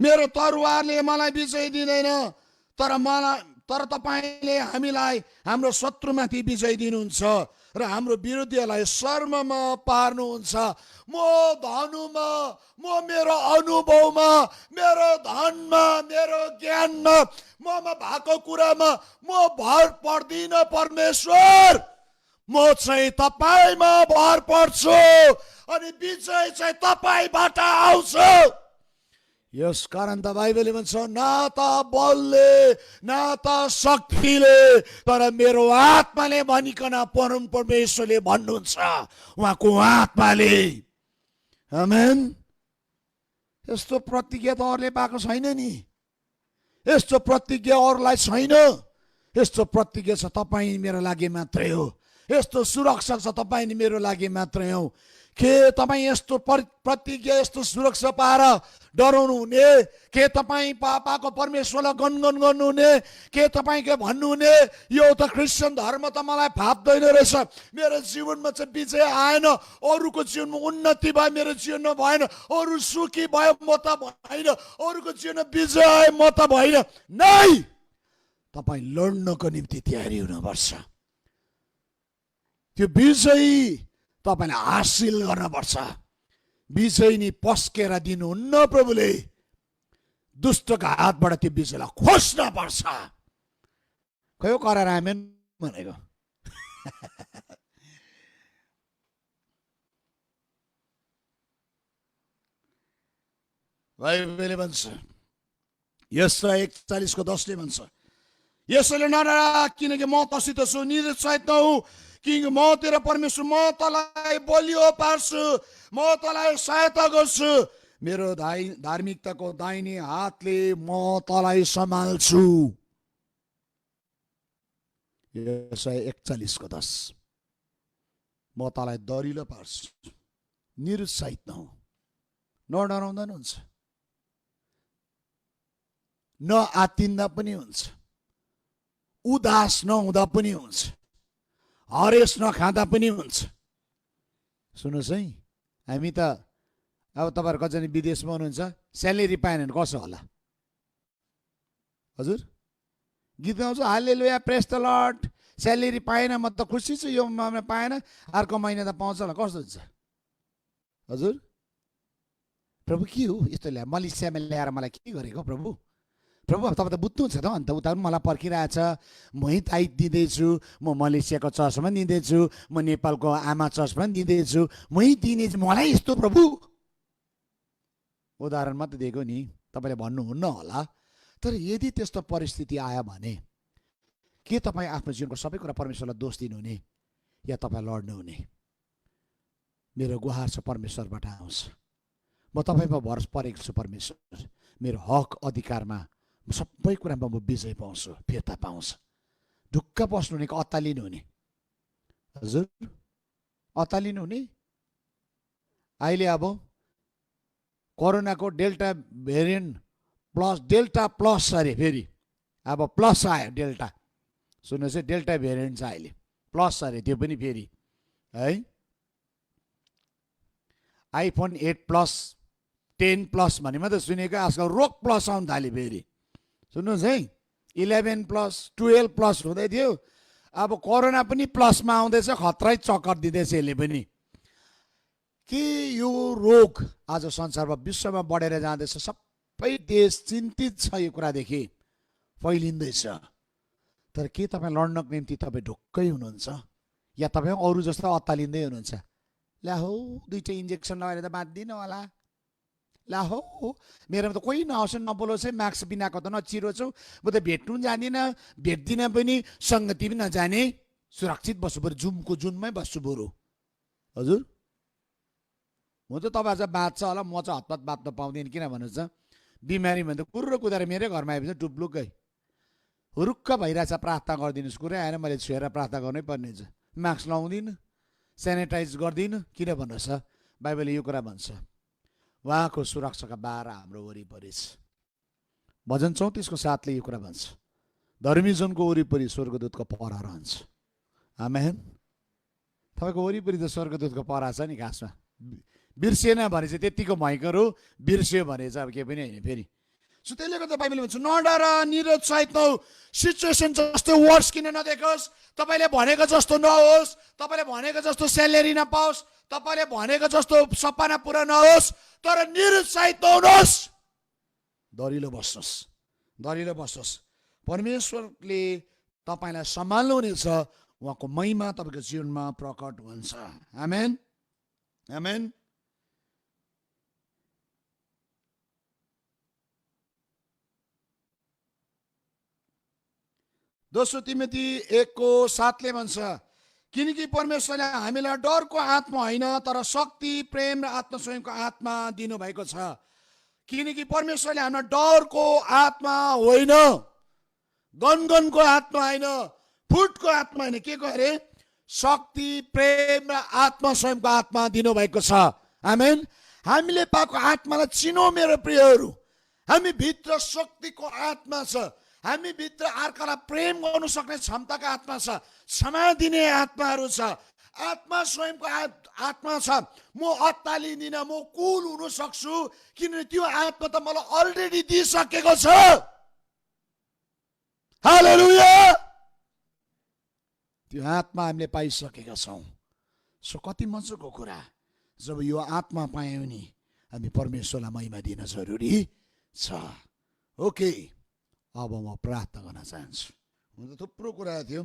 मेरो तरुवारले मलाई विजय दिँदैन, तर तपाईँले हामीलाई हाम्रो शत्रुमाथि विजय दिनुहुन्छ र हाम्रो विरोधीहरूलाई शर्ममा पार्नुहुन्छ। म धनुमा, म मेरो अनुभवमा, मेरो धनमा, मेरो ज्ञानमा, ममा भएको कुरामा म भर पर्दिनँ परमेश्वर। म चाहिँ तपाईँमा भर पर्छु अनि विजय चाहिँ तपाईँबाट आउँछ। यस कारण त बाइबलले भन्छ, न त बलले न त शक्तिले तर मेरो आत्माले भनिकन परम परमेश्वरले भन्नुहुन्छ, उहाँको आत्माले। आमेन। यस्तो प्रतिज्ञा त अरूले पाएको छैन नि, यस्तो प्रतिज्ञा अरूलाई छैन। यस्तो प्रतिज्ञा छ तपाईँ मेरो लागि मात्रै हो, यस्तो सुरक्षा छ तपाईँ मेरो लागि मात्रै हो। के तपाईँ यस्तो प्रतिज्ञा, यस्तो सुरक्षा पाएर डराउनु हुने? के तपाईँ पापाको परमेश्वरलाई गनगन गर्नुहुने? के तपाईँ के भन्नुहुने, यो त क्रिस्चियन धर्म त मलाई फाप्दैन रहेछ, मेरो जीवनमा चाहिँ विजय आएन, अरूको जीवनमा उन्नति भयो मेरो जीवनमा भएन, अरू सुखी भयो म त भएन, अरूको जीवनमा विजय आयो म त भएन। नै, तपाईँ लड्नको निम्ति तयारी हुनुपर्छ। त्यो विजय तपाईँले हासिल गर्नुपर्छ। विजय नि पस्केर दिनुहुन्न प्रभुले, दुष्टको हातबाट त्यो विजयलाई खोज्न पर्छ। खै करार आमेन भनेको। बाइबलले भन्छ, यसलाई 41 को 10 ले भन्छ, यसैले नडरा किनकि म तसित छु, निरुत्साहित नहु किनकि म तेरो परमेश्वर, म तँलाई बलियो पार्छु, म तँलाई सहायता गर्छु, मेरो धार्मिकताको दाहिने हातले म तँलाई सम्हाल्छु। यसै 41 को 10, म तँलाई दरिलो पार्छु, निरुत्साहित नहु, नडराउँदा पनि हुन्छ, नआत्तिँदा पनि हुन्छ, उदास नहुँदा पनि हुन्छ, हरेस नखाँदा पनि हुन्छ। सुन्नुहोस् है, हामी त अब तपाईँहरू कतिजना विदेशमा हुनुहुन्छ, स्यालेरी पाएन भने कसो होला? हजुर गीत गाउँछ, हालेलुया प्रेज द लर्ड, स्यालेरी पाएन म त खुसी छु, यो महिना पाएन अर्को महिना त पाउँछ होला, कस्तो हुन्छ? हजुर प्रभु के हो यस्तो ल्याएर मलेसियामा ल्याएर मलाई के गरेको प्रभु? प्रभु अब तपाईँ त बुझ्नुहुन्छ त, अन्त उता पनि मलाई पर्खिरहेछ, म यहीँ ताइद दिँदैछु, म मलेसियाको चर्चमा पनि दिँदैछु, म नेपालको आमा चर्चमा पनि दिँदैछु, म यहीँ दिनेछु, मलाई यस्तो प्रभु। उदाहरण मात्रै दिएको नि, तपाईँले भन्नुहुन्न होला। तर यदि त्यस्तो परिस्थिति आयो भने के तपाईँ आफ्नो जीवनको सबै कुरा परमेश्वरलाई दोष दिनुहुने या तपाईँ लड्नुहुने? मेरो गुहार छ परमेश्वरबाट आउँछ, म तपाईँमा भरोसा परेको छु परमेश्वर, मेरो हक अधिकारमा सबै कुरामा म विजय पाउँछु, फिर्ता पाउँछ। ढुक्क बस्नुहुने कि अत्तालिनु हुने? हजुर अत्तालिनु हुने? अहिले अब कोरोनाको delta variant plus delta plus अरे फेरि अब प्लस आयो डेल्टा, सुन्नुहोस् है, डेल्टा भेरिएन्ट छ अहिले, प्लस अरे त्यो पनि फेरि है। आइफोन 8 प्लस 10 प्लस भन्ने मात्रै सुनेको, आजकल रोक प्लस आउनु थाल्यो फेरि, सुन्नुहोस् है। 11 प्लस 12 प्लस हुँदै थियो, अब कोरोना पनि प्लसमा आउँदैछ, खतरै चक्कर दिँदैछ यसले पनि। के यो रोग आज संसारमा विश्वमा बढेर जाँदैछ, सबै देश चिन्तित छ यो कुरादेखि, फैलिँदैछ। तर के तपाईँ लड्नको निम्ति तपाईँ ढुक्कै हुनुहुन्छ या तपाईँ अरू जस्तो अत्तालिँदै हुनुहुन्छ? ला हो 2टा इन्जेक्सन लगाएर त बाँच्दिनँ होला, ला हो मेरोमा त कोही नआउँछ नबोलोस् है, मास्क बिनाको त नचिरो छु, म त भेट्नु जाँदिनँ, भेट्दिनँ पनि, सङ्गति पनि नजाने, सुरक्षित बस्छु बरु, जुमको जुनमै बस्छु बरु। हजुर म त तपाईँ चाहिँ बाँच्छ होला, म चाहिँ हतपत बाँच्न पाउँदिनँ, किन भन्नुहोस् त, बिमारी भने त कुर्रो कुदाएर मेरै घरमा आएपछि टुप्लुक्कै हुरुक्क भइरहेछ, प्रार्थना गरिदिनुहोस्, कुरै आएन, मैले छुएर प्रार्थना गर्नै पर्ने छ, मास्क लाउँदिनँ, सेनिटाइज गर्दिनँ, किन भन्नुहोस् त, बाइबलले यो कुरा भन्छ, उहाँको सुरक्षाका बारा हाम्रो वरिपरि छ। भजन 34को 7ले यो कुरा भन्छ, धर्मीजनको वरिपरि स्वर्गदूतको पहरा रहन्छ। आमेन। तपाईँको वरिपरि त स्वर्गदूतको पहरा छ नि, खासमा बिर्सिएन भने चाहिँ त्यतिको भयङ्कर हो, बिर्सियो भने चाहिँ अब केही पनि होइन फेरि। सो त्यसले गर्दा बाइबलले भन्छ नडर, निरुत्साहित नहो, सिचुएसन जस्तो वर्स किन नदेखोस्, तपाईँले भनेको जस्तो नहोस्, तपाईँले भनेको जस्तो स्यालेरी नपाओस्, तपाईँले भनेको जस्तो सपना पुरा नहोस्, तर निरुत्साहित नहुनुहोस्, दरिलो बस्नुहोस्, दरिलो बस्नुहोस्। परमेश्वरले तपाईँलाई सम्हाल्नुहुनेछ, उहाँको महिमा तपाईँको जीवनमा प्रकट हुन्छ। आमेन आमेन। दोस्रो तिमोथी 1:7ले भन्छ, किनकि परमेश्वरले हामीलाई डरको आत्मा होइन तर शक्ति, प्रेम र आत्मसंयमको आत्मा दिनुभएको छ। किनकि परमेश्वरले हामीलाई डरको आत्मा होइन, गनगनको आत्मा होइन, फुटको आत्मा होइन, के को अरे, शक्ति, प्रेम र आत्मसंयमको आत्मा दिनुभएको छ। आमेन। हामीले पाएको आत्मालाई चिनो मेरो प्रियहरू, हामी भित्र शक्तिको आत्मा छ, हामी भित्र अर्कालाई प्रेम गर्नु सक्ने क्षमताको आत्मा छ, क्षमा दिने आत्माहरू छ, आत्मा स्वयंको आत्मा छ। म अत्तालिदिन, म कुल हुन सक्छु, किनभने त्यो आत्मा त मलाई अलरेडी दिइसकेको छ। हालेलुया। त्यो आत्मा हामीले पाइसकेका छौँ। सो कति मजाको कुरा, जब यो आत्मा पायौँ नि हामी परमेश्वरलाई महिमा दिन जरुरी छ। ओके, अब म प्रार्थना गर्न चाहन्छु। हुन त थुप्रो कुरा थियो,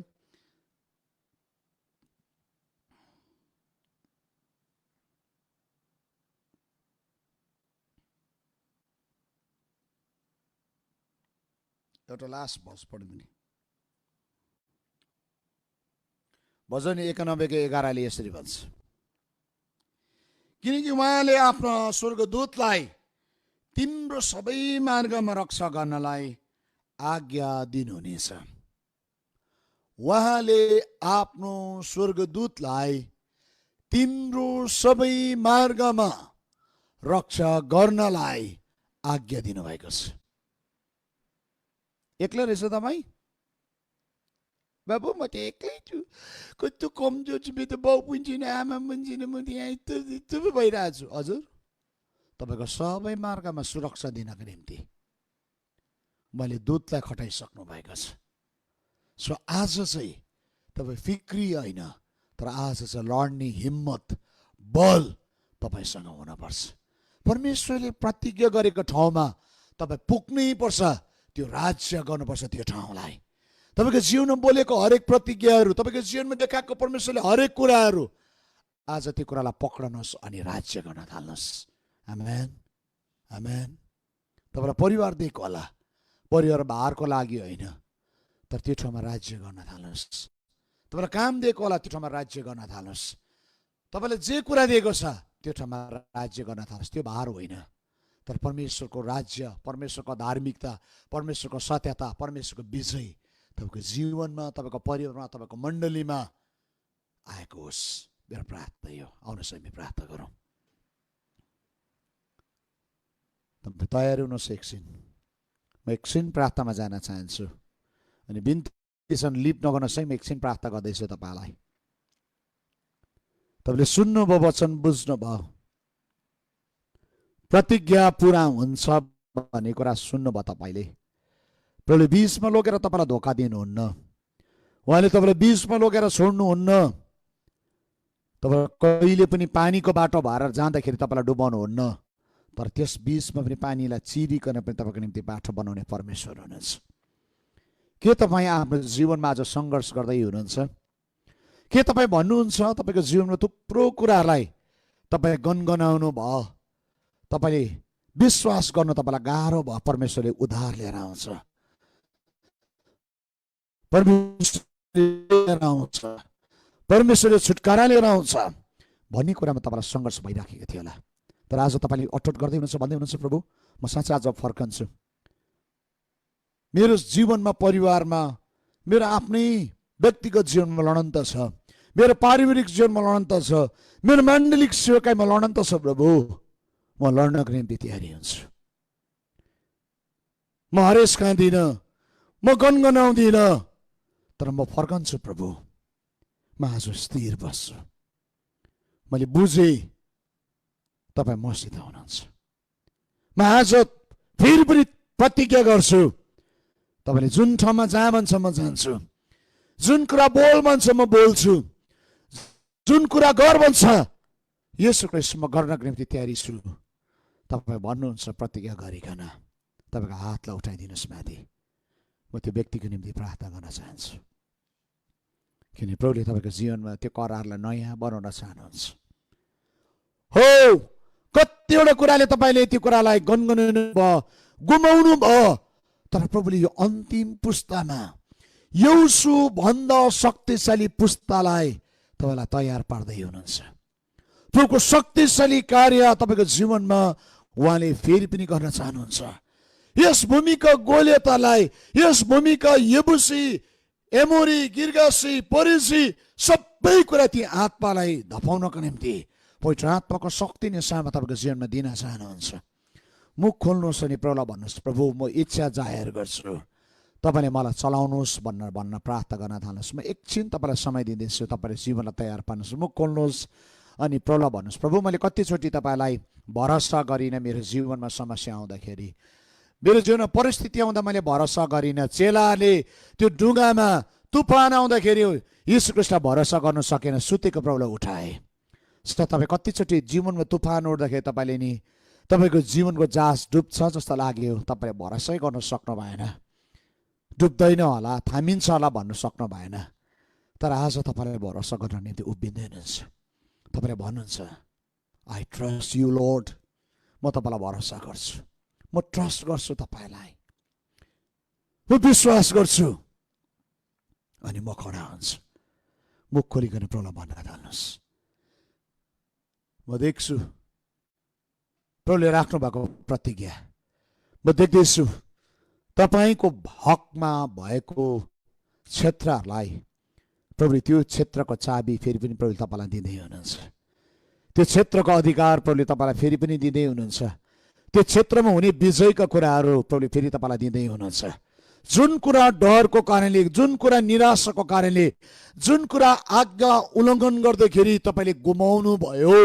एउटा लास्ट भर्स पढ्दिने। भजन 91:11ले यसरी भन्छ, किनकि उहाँले आफ्नो स्वर्गदूतलाई तिम्रो सबै मार्गमा रक्षा गर्नलाई आज्ञा दिनुहुनेछ। उहाँले आफ्नो स्वर्गदूतलाई तिम्रो सबै मार्गमा रक्षा गर्नलाई आज्ञा दिनुभएको छ। एक्लै रहेछ तपाईँ? बाबु म त एक्लै छु, कस्तो कमजोर छु, मेरो त बाउ पनि छैन, आमा पनि छैन, म त यहाँ यस्तो भइरहेको छु। हजुर तपाईँको सबै मार्गमा सुरक्षा दिनको निम्ति मैले दूतलाई खटाइसक्नु भएको छ। सो आज चाहिँ तपाईँ फिक्री होइन, तर आज चाहिँ लड्ने हिम्मत, बल तपाईँसँग हुनुपर्छ। परमेश्वरले प्रतिज्ञा गरेको ठाउँमा तपाईँ पुग्नै पर्छ, त्यो राज्य गर्नुपर्छ त्यो ठाउँलाई। तपाईँको जीवनमा बोलेको हरेक प्रतिज्ञाहरू, तपाईँको जीवनमा देखाएको परमेश्वरले हरेक कुराहरू, आज त्यो कुरालाई पक्डनुहोस् अनि राज्य गर्न थाल्नुहोस्। आमेन, आमेन। तपाईँलाई परिवार दिएको होला, परिवार भारको लागि होइन, तर त्यो ठाउँमा राज्य गर्न थाल्नुहोस्। तपाईँलाई काम दिएको होला, त्यो ठाउँमा राज्य गर्न थाल्नुहोस्। तपाईँलाई जे कुरा दिएको छ त्यो ठाउँमा राज्य गर्न थाल्नुहोस्। त्यो भार होइन, तर परमेश्वरको राज्य, परमेश्वरको धार्मिकता, परमेश्वरको सत्यता, परमेश्वरको विजय तपाईँको जीवनमा, तपाईँको परिवारमा, तपाईँको मण्डलीमा आएको होस्। मेरो प्रार्थना यो। आउनुहोस् हामी प्रार्थना गरौँ। तपाईँ तयार हुनुहोस् एकछिन। म एकछिन प्रार्थनामा जान चाहन्छु अनि बिन्तीसँग लिप नगर्नुहोस् है, म एकछिन प्रार्थना गर्दैछु तपाईँलाई। तपाईँले सुन्नुभयो, वचन बुझ्नुभयो, प्रतिज्ञा पुरा हुन्छ भन्ने कुरा सुन्नुभयो। तपाईँले प्रभुले बिचमा लगेर तपाईँलाई धोका दिनुहुन्न, उहाँले तपाईँलाई बिचमा लगेर छोड्नुहुन्न। तपाईँ कहिले पनि पानीको बाटो भएर जाँदाखेरि तपाईँलाई डुबाउनुहुन्न, तर त्यस बिचमा पनि पानीलाई चिरिकन पनि तपाईँको निम्ति बाटो बनाउने परमेश्वर हुनुहुन्छ। के तपाईँ आफ्नो जीवनमा आज सङ्घर्ष गर्दै हुनुहुन्छ? के तपाईँ भन्नुहुन्छ तपाईँको जीवनमा थुप्रो कुराहरूलाई तपाईँ गनगनाउनु भयो, तपाईँले विश्वास गर्नु तपाईँलाई गाह्रो भयो, परमेश्वरले उद्धार लिएर आउँछ, परमेश्वरले छुटकारा लिएर आउँछ भन्ने कुरामा तपाईँलाई सङ्घर्ष भइराखेको थियो होला। तर आज तपाईँले अटोट गर्दै हुनुहुन्छ, भन्दै हुनुहुन्छ प्रभु म साँच्चै आज फर्कन्छु। मेरो जीवनमा, परिवारमा, मेरो आफ्नै व्यक्तिगत जीवनमा लडन्त छ, मेरो पारिवारिक जीवनमा लडन्त छ, मेरो माण्डलिक सेवकाइमा लडन्त छ। प्रभु म लड्नको निम्ति तयारी हुन्छु। म हरेस खाँदिनँ, म गनगनाउँदिनँ, तर म फर्कन्छु प्रभु। म आज स्थिर बस्छु। मैले बुझेँ तपाईँ मसित हुनुहुन्छ। म आज फेरि पनि प्रतिज्ञा गर्छु, तपाईँले जुन ठाउँमा जहाँ भन्छ म जान्छु, जुन कुरा बोल भन्छ म बोल्छु, जुन कुरा गर भन्छ यसो ख्रीष्ट म गर्नको निम्ति तयारी छु। तपाईँ भन्नुहुन्छ प्रतिज्ञा गरिकन तपाईँको हातलाई उठाइदिनुहोस् माथि। म त्यो व्यक्तिको निम्ति प्रार्थना गर्न चाहन्छु, किन प्रभुले तपाईँको जीवनमा त्यो करारलाई नयाँ बनाउन चाहनुहुन्छ। हो, कतिवटा कुराले तपाईँले त्यो कुरालाई गनगनाउनु भयो, गुमाउनु भयो, तर प्रभुले यो अन्तिम पुस्तामा, यहोशू भन्दा शक्तिशाली पुस्तालाई तपाईँलाई तयार पार्दै हुनुहुन्छ। प्रभुको शक्तिशाली कार्य तपाईँको जीवनमा उहाँले फेरि पनि गर्न चाहनुहुन्छ। यस भूमिका गोलियतलाई, यस भूमिका यबुसी, एमोरी, गिर्गासी, परिसी सबै कुरा ती आत्मालाई धपाउनको निम्ति पवित्र आत्माको शक्ति नै सामा तपाईँको जीवनमा दिन चाहनुहुन्छ। मुख खोल्नुहोस् अनि प्रभुलाई भन्नुहोस्, प्रभु म इच्छा जाहेर गर्छु, तपाईँले मलाई चलाउनुहोस् भन्न प्रार्थना गर्न थाल्नुहोस्। म एकछिन तपाईँलाई समय दिँदैछु, तपाईँले जीवनलाई तयार पार्नुहोस्। मुख खोल्नुहोस् अनि प्रभुलाई भन्नुहोस्, प्रभु मैले कतिचोटि तपाईँलाई भरोसा गरिनँ। मेरो जीवनमा समस्या आउँदाखेरि, मेरो जीवनमा परिस्थिति आउँदा मैले भरोसा गरिनँ। चेलाले त्यो डुङ्गामा तुफान आउँदाखेरि यीशु ख्रीष्टलाई भरोसा गर्न सकेन, सुतेको प्रभुलाई उठाए। तपाईँ कतिचोटि जीवनमा तुफान उठ्दाखेरि तपाईँले नि तपाईँको जीवनको जहाज डुब्छ जस्तो लाग्यो, तपाईँले भरोसै गर्न सक्नु भएन, डुब्दैन होला, थामिन्छ होला भन्नु सक्नु भएन। तर आज तपाईँलाई भरोसा गर्न निम्ति उभिँदै हुनुहुन्छ। तपाईँले भन्नुहुन्छ, आई ट्रस्ट यु लर्ड, म तपाईँलाई भरोसा गर्छु, म ट्रस्ट गर्छु तपाईँलाई, म विश्वास गर्छु, अनि म खडा हुन्छु। मुख खोलिकन प्रभुलाई भन्न थाल्नुहोस्। म देख्छु प्रभुले राख्नु भएको प्रतिज्ञा, म देख्दैछु तपाईँको हकमा भएको क्षेत्रहरूलाई प्रभुले त्यो क्षेत्रको चाबी फेरि पनि प्रभुले तपाईँलाई दिँदै हुनुहुन्छ। त्यो क्षेत्रको अधिकार प्रभुले तपाईँलाई फेरि पनि दिँदै हुनुहुन्छ। त्यो क्षेत्रमा हुने विजयका कुराहरू प्रभुले फेरि तपाईँलाई दिँदै हुनुहुन्छ। जुन कुरा डरको कारणले, जुन कुरा निराशाको कारणले, जुन कुरा आज्ञा उल्लङ्घन गर्दाखेरि तपाईँले गुमाउनु भयो,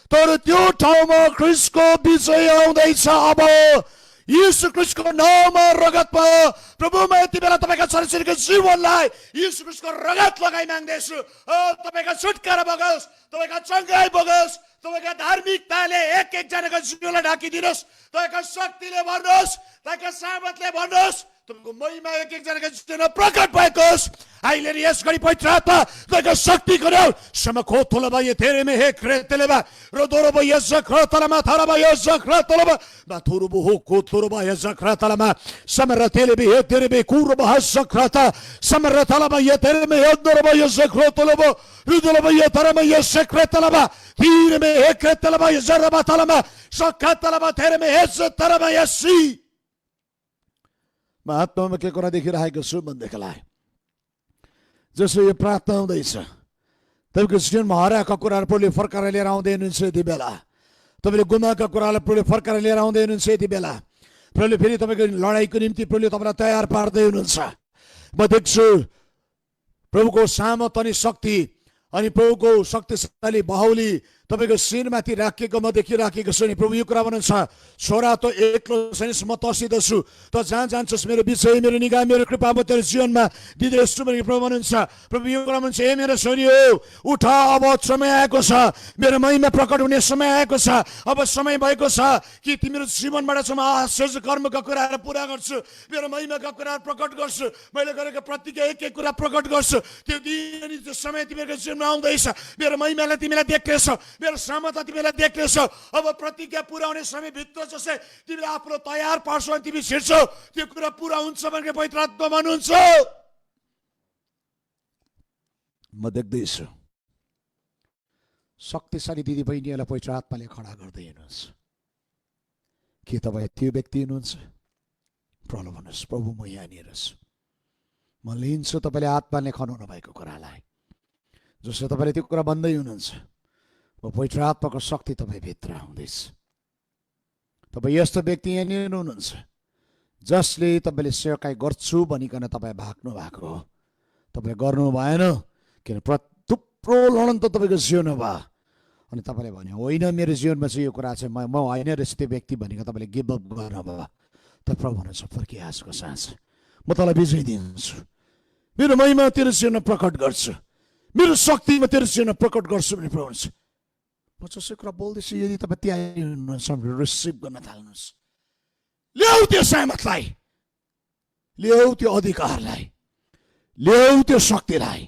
तर त्यो ठाउँमा ख्रीष्टको विजय आउँदैछ। अब यीशु ख्रीष्टको नाममा रगतमा प्रभु म यति बेला तपाईका छोराछोरीको जीवनलाई यीशु ख्रीष्टको रगत लगाई माग्दैछु। तपाईका छुटकारा बगोस्, तपाईका चङ्गाई बगोस्, तपाईका धार्मिकताले एक एकजनाको जीवनलाई ढाकिदिनुहोस्, तपाईका शक्तिले भर्नुहोस्, तपाईका सामर्थ्यले भर्नुहोस्, तुमको महिमा एक एकजनाको जीवनमा प्रकट भएकोस्। अहिले यस घडी पवित्र आत्मा तपाईको शक्ति गरौ समखो तलबा ये तेरे में हे क्रेतलेबा रोदोरबा यजक्र तलमा थरबा यजक्र तलबा बाथुरबो हो कोथुरबा यजक्र तलमा समरतेले बे हे तेरे बे कुरबा हसक्रता समरतलबा ये तेरे में यदरबा यजक्र तलबा रुदलबा ये तरमा यजक्र तलबा तीर में हे क्रेतलबा यजरबा तलमा सक्का तलबा तेरे में हेज तरबा यसी। म आत्मामा के कुरा देखिरहेको छु भन्देखिलाई जसो यो प्रार्थना हुँदैछ तपाईँको जीवनमा हराएका कुराहरू प्रभुले फर्काएर लिएर आउँदै हुनुहुन्छ। यति बेला तपाईँले गुमाएका कुरालाई प्रभुले फर्काएर लिएर आउँदै हुनुहुन्छ। यति बेला प्रभुले फेरि तपाईँको लडाइँको निम्ति प्रभुले तपाईँलाई तयार पार्दै हुनुहुन्छ। म देख्छु प्रभुको सामर्थ अनि शक्ति अनि प्रभुको शक्तिशाली बाहुली तपाईँको शिरमाथि राखिएको म देखिराखेको छु नि। प्रभु यो कुरा भन्नुहुन्छ, छोरा त एक्लो छैनस्, म तसिँदो छु, त जहाँ जान्छस् मेरो विषय मेरो निगाह मेरो कृपा म तेरो जीवनमा दिँदैछु भने प्रभु भन्नुहुन्छ। प्रभु यो कुरा भन्छ, ए मेरो छोरी हो उठ, अब समय आएको छ, मेरो महिमा प्रकट हुने समय आएको छ। अब समय भएको छ कि तिम्रो जीवनबाट म आश्चर्य कर्मका कुराहरू पुरा गर्छु, मेरो महिमाका कुराहरू प्रकट गर्छु, मैले गरेको प्रतिज्ञा एक एक कुरा प्रकट गर्छु। त्यो दिन अनि त्यो समय तिमीहरूको जीवनमा आउँदैछ, मेरो महिमालाई तिमीलाई देख्नेछ, मेरो सामर्थ्य तिमीलाई देख्नेछ। अब प्रतिज्ञा पुरा हुने समय भित्र जसै तिमीले आफ्नो तयार पार्छौ अनि तिमी छिर्छौ, त्यो कुरा पुरा हुन्छ भनेर पवित्र आत्मा भन्नुहुन्छ। म देख्दैछु शक्तिशाली दिदी बहिनीहरूलाई पवित्र आत्माले खडा गर्दै हुनुहुन्छ। के तपाईँ त्यो व्यक्ति हुनुहुन्छ? प्रभु भन्नुहोस्, प्रभु म यहाँनिर छु, म लिन्छु तपाईँले आत्माले खनाउनु भएको कुरालाई। जसो तपाईँले त्यो कुरा भन्दै हुनुहुन्छ, पवित्र आत्माको शक्ति तपाईँ भित्र आउँदैछ। तपाईँ यस्तो व्यक्ति यहाँनिर हुनुहुन्छ जसले तपाईँले सेवाकाई गर्छु भनिकन तपाईँ भाग्नु भएको हो, तपाईँले गर्नु भएन, किन थुप्रो लडन त तपाईँको जीवनमा भयो अनि तपाईँले भन्यो होइन मेरो जीवनमा चाहिँ यो कुरा चाहिँ म होइन रहेछ त्यो व्यक्ति भनेको तपाईँले गिभ अप गर्नुभयो। त प्रभु भन्नुहुन्छ, फर्किआजको साँझ म तँलाई विजय दिन्छु, मेरो महिमा तेरो जीवनमा प्रकट गर्छु, मेरो शक्ति म तेरो जीवनमा प्रकट गर्छु भने प्रभु भन्छ। म जसै कुरा बोल्दैछु यदि तपाईँ त्यहाँ हुनुहुन्छ रिसिभ गर्न थाल्नुहोस्, ल्याऊ त्यो सामर्थलाई, ल्याऊ त्यो अधिकारलाई, ल्याऊ त्यो शक्तिलाई।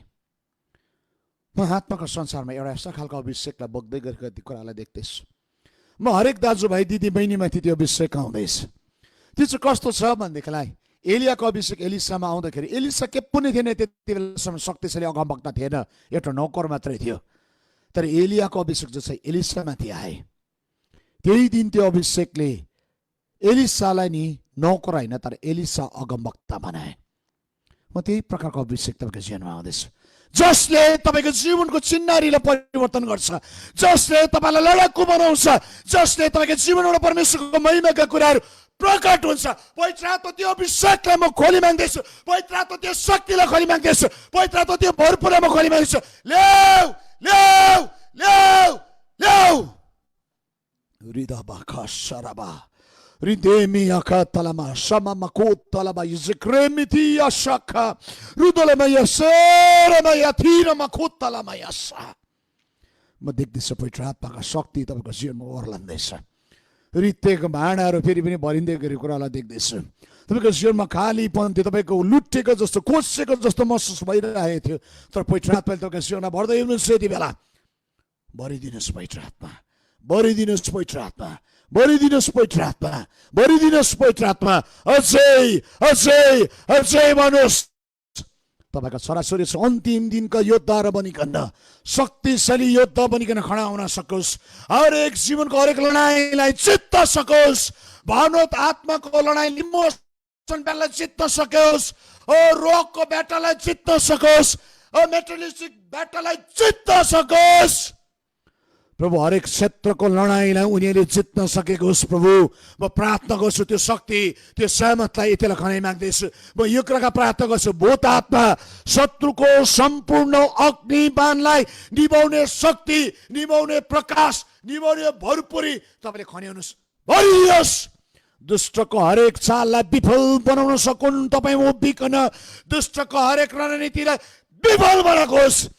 म आत्माको संसारमा एउटा यस्तो खालको अभिषेकलाई बोक्दै गरेको कुरालाई देख्दैछु। म हरेक दाजुभाइ दिदी बहिनीमाथि त्यो अभिषेक आउँदैछ। त्यो चाहिँ कस्तो छ भनेदेखिलाई एलियाको अभिषेक एलिसामा आउँदाखेरि एलिसा के पनि थिएन, त्यति बेलासम्म शक्तिशाली अगमवक्ता थिएन, एउटा नौकर मात्रै थियो। तर एलियाको अभिषेक जो छ एलिसामाथि आए, त्यही दिन त्यो अभिषेकले एलिसालाई नि नौकर होइन तर एलिसा अगमवक्ता बनाए। म त्यही प्रकारको अभिषेक तपाईँको जीवनमा आउँदैछ, जसले तपाईँको जीवनको चिन्हारीलाई परिवर्तन गर्छ, जसले तपाईँलाई लडाकु बनाउँछ, जसले तपाईँको जीवनबाट परमेश्वरको महिमाका कुराहरू प्रकट हुन्छ। पवित्र आत्मा त्यो अभिषेकलाई म खोली माग्दैछु, पवित्र आत्मा त्यो शक्तिलाई खोली माग्दैछु, पवित्र आत्मा त्यो भरपुरै म खोली माग्दैछु। ल्याऊ ल्याऊ ल्याऊ ल्याऊ हृदय बाखा सरबा Ridemi akatalama sama makotala yizkremiti yashaka rudolama yasera mayatina makotala mayasa. म देख्दैछु पवित्र आत्माका शक्ति तपाईँको जीवनमा ओर्लन्दैछ। रित्तेको भाँडाहरू फेरि पनि भरिँदै गरेको कुरालाई देख्दैछु। तपाईँको जीवनमा खालीपन थियो, तपाईँको लुटेको जस्तो कोसेको जस्तो महसुस भइरहेको थियो, तर पवित्र आत्माले तपाईँको जीवनमा भर्दै हुनुहुन्छ। यति बेला भरिदिनुहोस् पवित्र आत्मा, भरिदिनुहोस् पवित्र आत्मा, भरिदिनुहोस् पवित्र आत्मा, भरिदिनुहोस् पवित्र आत्मा। अझै अझै अझै भन्नुहोस्। तपाईका छोराछोरी अन्तिम दिनका योद्धाहरू बनिकन शक्तिशाली योद्धा बनिकन खडा हुन सकोस्, हरेक जीवनको हरेक लडाइँलाई जित्न सकोस्, भावनात्मक आत्माको लडाइँ इमोसन ब्याटललाई जित्न सकोस्, रोगको ब्याटललाई जित्न सकोस्, मेटेरियलिस्टिक ब्याटललाई जित्न सकोस्। प्रभु हरेक क्षेत्रको लडाइँलाई उनीहरूले जित्न सकेको होस् प्रभु। म प्रार्थना गर्छु त्यो शक्ति त्यो सहमतलाई यतिलाई खनाइ माग्दैछु। म यो कुराका प्रार्थना गर्छु, भूत आत्मा शत्रुको सम्पूर्ण अग्निबाणलाई निभाउने शक्ति, निभाउने प्रकाश, निभाउने भरपुरी तपाईँले खन्याउनुहोस्, भरियोस्। दुष्टको हरेक चाललाई विफल बनाउन सकुन् तपाईँ उभिकन, दुष्टको हरेक रणनीतिलाई विफल बनाओस्।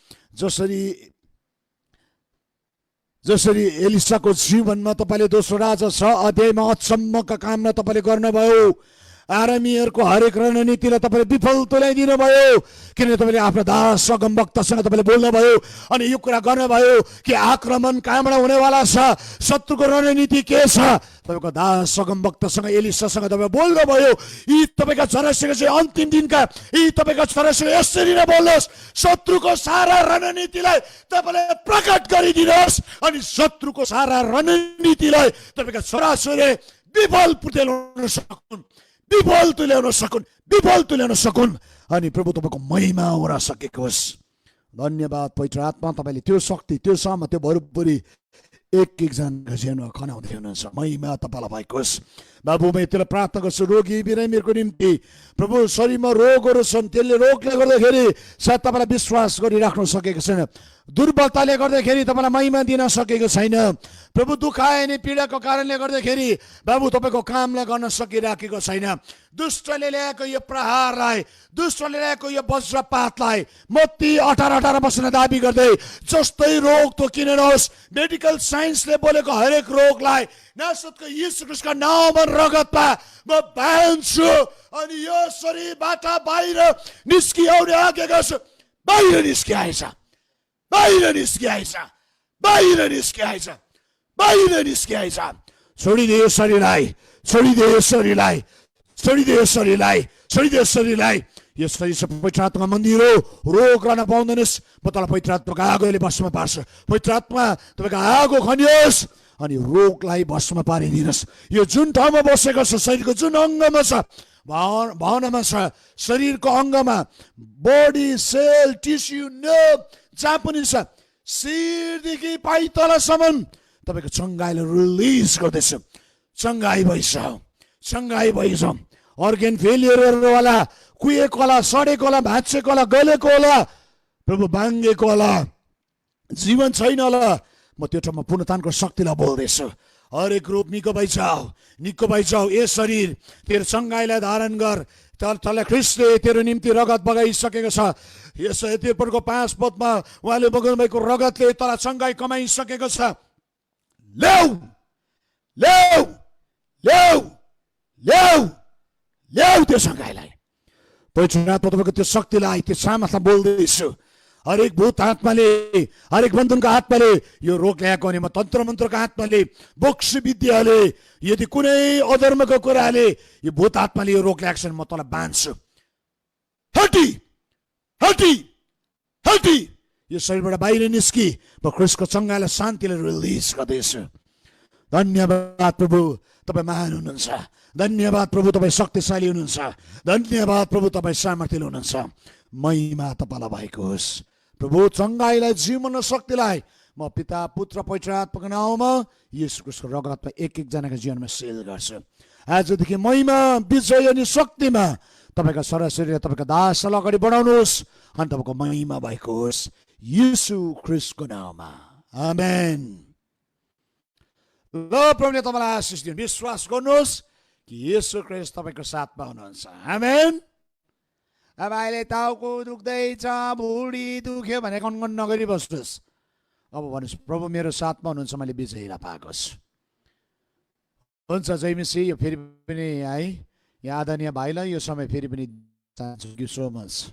जसरी एलिसाको जीवनमा तपाईँले दोस्रो राजा 6 अध्यायमा अचम्मका काम तपाईँले गर्नुभयो, आरामीहरूको हरेक रणनीतिलाई तपाईँले विफल तुल्याइदिनु भयो, किनभने तपाईँले आफ्नो दास अगमवक्तासँग तपाईँले बोल्नुभयो अनि यो कुरा गर्नुभयो कि आक्रमण कहाँबाट हुनेवाला छ, शत्रुको रणनीति के छ। तपाईँको दास अगमवक्तासँग एलिसासँग तपाईँ बोल्नुभयो, यी तपाईँका छोरासँग चाहिँ अन्तिम दिनका यी तपाईँका छोरासँग यसरी नै बोल्नुहोस्, शत्रुको सारा रणनीतिलाई तपाईँले प्रकट गरिदिनुहोस् अनि शत्रुको सारा रणनीतिलाई तपाईँका छोराछोरीले विफल तुल्याउन सकुन्, विफल तुल्याउन सकुन् अनि प्रभु तपाईँको महिमा हुन सकेको होस्। धन्यवाद पवित्र आत्मा, तपाईँले त्यो शक्ति, त्यो सामर्थ्य, त्यो भरपुरी एक एकजनाको जीवनमा खनाउँदै हुनुहुन्छ। महिमा तपाईँलाई भएको होस्। बाबु म यतिलाई प्रार्थना गर्छु रोगी बिरामीहरूको निम्ति, प्रभु शरीरमा रोगहरू छन्, त्यसले रोगले गर्दाखेरि सायद तपाईँलाई विश्वास गरिराख्नु सकेको छैन, दुर्बलताले गर्दाखेरि तपाईँलाई महिमा दिन सकेको छैन, प्रभु दुखाइने पीडाको कारणले गर्दाखेरि बाबु तपाईँको कामलाई गर्न सकिराखेको छैन। दुष्टले ल्याएको यो प्रहारलाई, दुष्टले ल्याएको यो वज्रपातलाई मत्ती 18:18 बस्न दाबी गर्दै जस्तै रोग त किन नहोस्, मेडिकल साइन्सले बोलेको हरेक रोगलाई नासरतको यीशु ख्रीष्टको नाममा रगतमा म बाँध्छु अनि यो शरीरबाट बाहिर निस्किआउने आज्ञा गर्छु। बाहिर निस्किआएछ, बाहिर निस्किआएछ, बाहिर निस्किआएछ, बाहिर निस्किआएछ। छोडिदियो शरीरलाई, छोडिदियो शरीरलाई, छोडिदियो शरीरलाई, छोडिदियो शरीरलाई। यो शरीर चाहिँ पवित्र आत्मा मन्दिर हो, रोग रहन पाउँदैनस्। म तँलाई पवित्र आत्माको आगोले भस्म पार्छ, पवित्र आत्मा तपाईँको आगो खनियोस् अनि रोगलाई भस्म पारिदिनुहोस्। यो जुन ठाउँमा बसेको छ, शरीरको जुन अङ्गमा छ, भावनामा छ, शरीरको अङ्गमा, बडी सेल टिस्यु नर्भ जहाँ पनि छ, शिरदेखि पाइतलासम्म तपाईँको चङ्गाइले रिलिज गर्दैछ। चङ्गाइ भइसक्यो, चङ्गाइ भइसक्यो। अर्गेन फेलियरहरू होला, कुहिएको होला, सडेको होला, भाँचेको होला, गलेको होला, प्रभु बाङ्गेको होला, जीवन छैन होला, म त्यो ठाउँमा पुनरुत्थानको शक्तिलाई बोल्दैछु। हरेक रूप निको भइजाऊ, निको भइजाऊ। ए शरीर तेरो चङ्गाइलाई धारण गर, तँलाई ख्रिस्टले तेरो निम्ति रगत बगाइसकेको छ। यस तिरपनको 5 पदमा उहाँले बगाउनु भएको रगतले तँलाई चङ्गाइ कमाइसकेको छ। ल्याऊ ल्याऊ ल्याऊ ल्याऊ ल्याऊ त्यो चङ्गाइलाई। पवित्र आत्मा तपाईँको त्यो शक्तिलाई, त्यो सामर्थ्यलाई बोल्दैछु। हरेक भूत आत्माले, हरेक बन्धनको आत्माले यो रोग ल्याएको भने म तन्त्र मन्त्रको आत्माले, बोक्स विद्याले, यदि कुनै अधर्मको कुराले यो भूत आत्माले यो रोग ल्याएको छ भने म तँलाई बाँध्छु। हटी हटी हटी, यो शरीरबाट बाहिर निस्कि, म ख्रिस्टको चङ्गाइलाई शान्तिले रिलिज गर्दैछु। धन्यवाद प्रभु, तपाईँ महान हुनुहुन्छ। धन्यवाद प्रभु, तपाईँ शक्तिशाली हुनुहुन्छ। धन्यवाद प्रभु, तपाईँ सामर्थ्यले हुनुहुन्छ। महिमा तपाईँलाई भएको होस्। प्रभु चङ्गाइलाई, जीवन र शक्तिलाई म पिता पुत्र पवित्र आत्माको नाउँमा येशू ख्रीष्टको रगतमा एक एकजनाको जीवनमा सेल गर्छु। आजदेखि महिमा, विजय अनि शक्तिमा तपाईँका छोराछोरीले तपाईँका दासलाई अगाडि बढाउनुहोस् अनि तपाईँको महिमा भएको होस् येशू ख्रीष्टको नाउँमा, आमेन। ल प्रभुले तपाईँलाई आशिष दिनु। विश्वास गर्नुहोस् कि येशू ख्रीष्ट तपाईँको साथमा हुनुहुन्छ, आमेन। अब अहिले टाउको दुख्दैछ, भुँडी दुख्यो भने कनकन नगरी बस्नुहोस्। अब भन्नुहोस् प्रभु मेरो साथमा हुनुहुन्छ, मैले विजयलाई पाएको छु। हुन्छ, जय मसी। यो फेरि पनि है यहाँ आदरणीय भाइलाई यो समय फेरि पनि चाहन्छु। Thank you so much.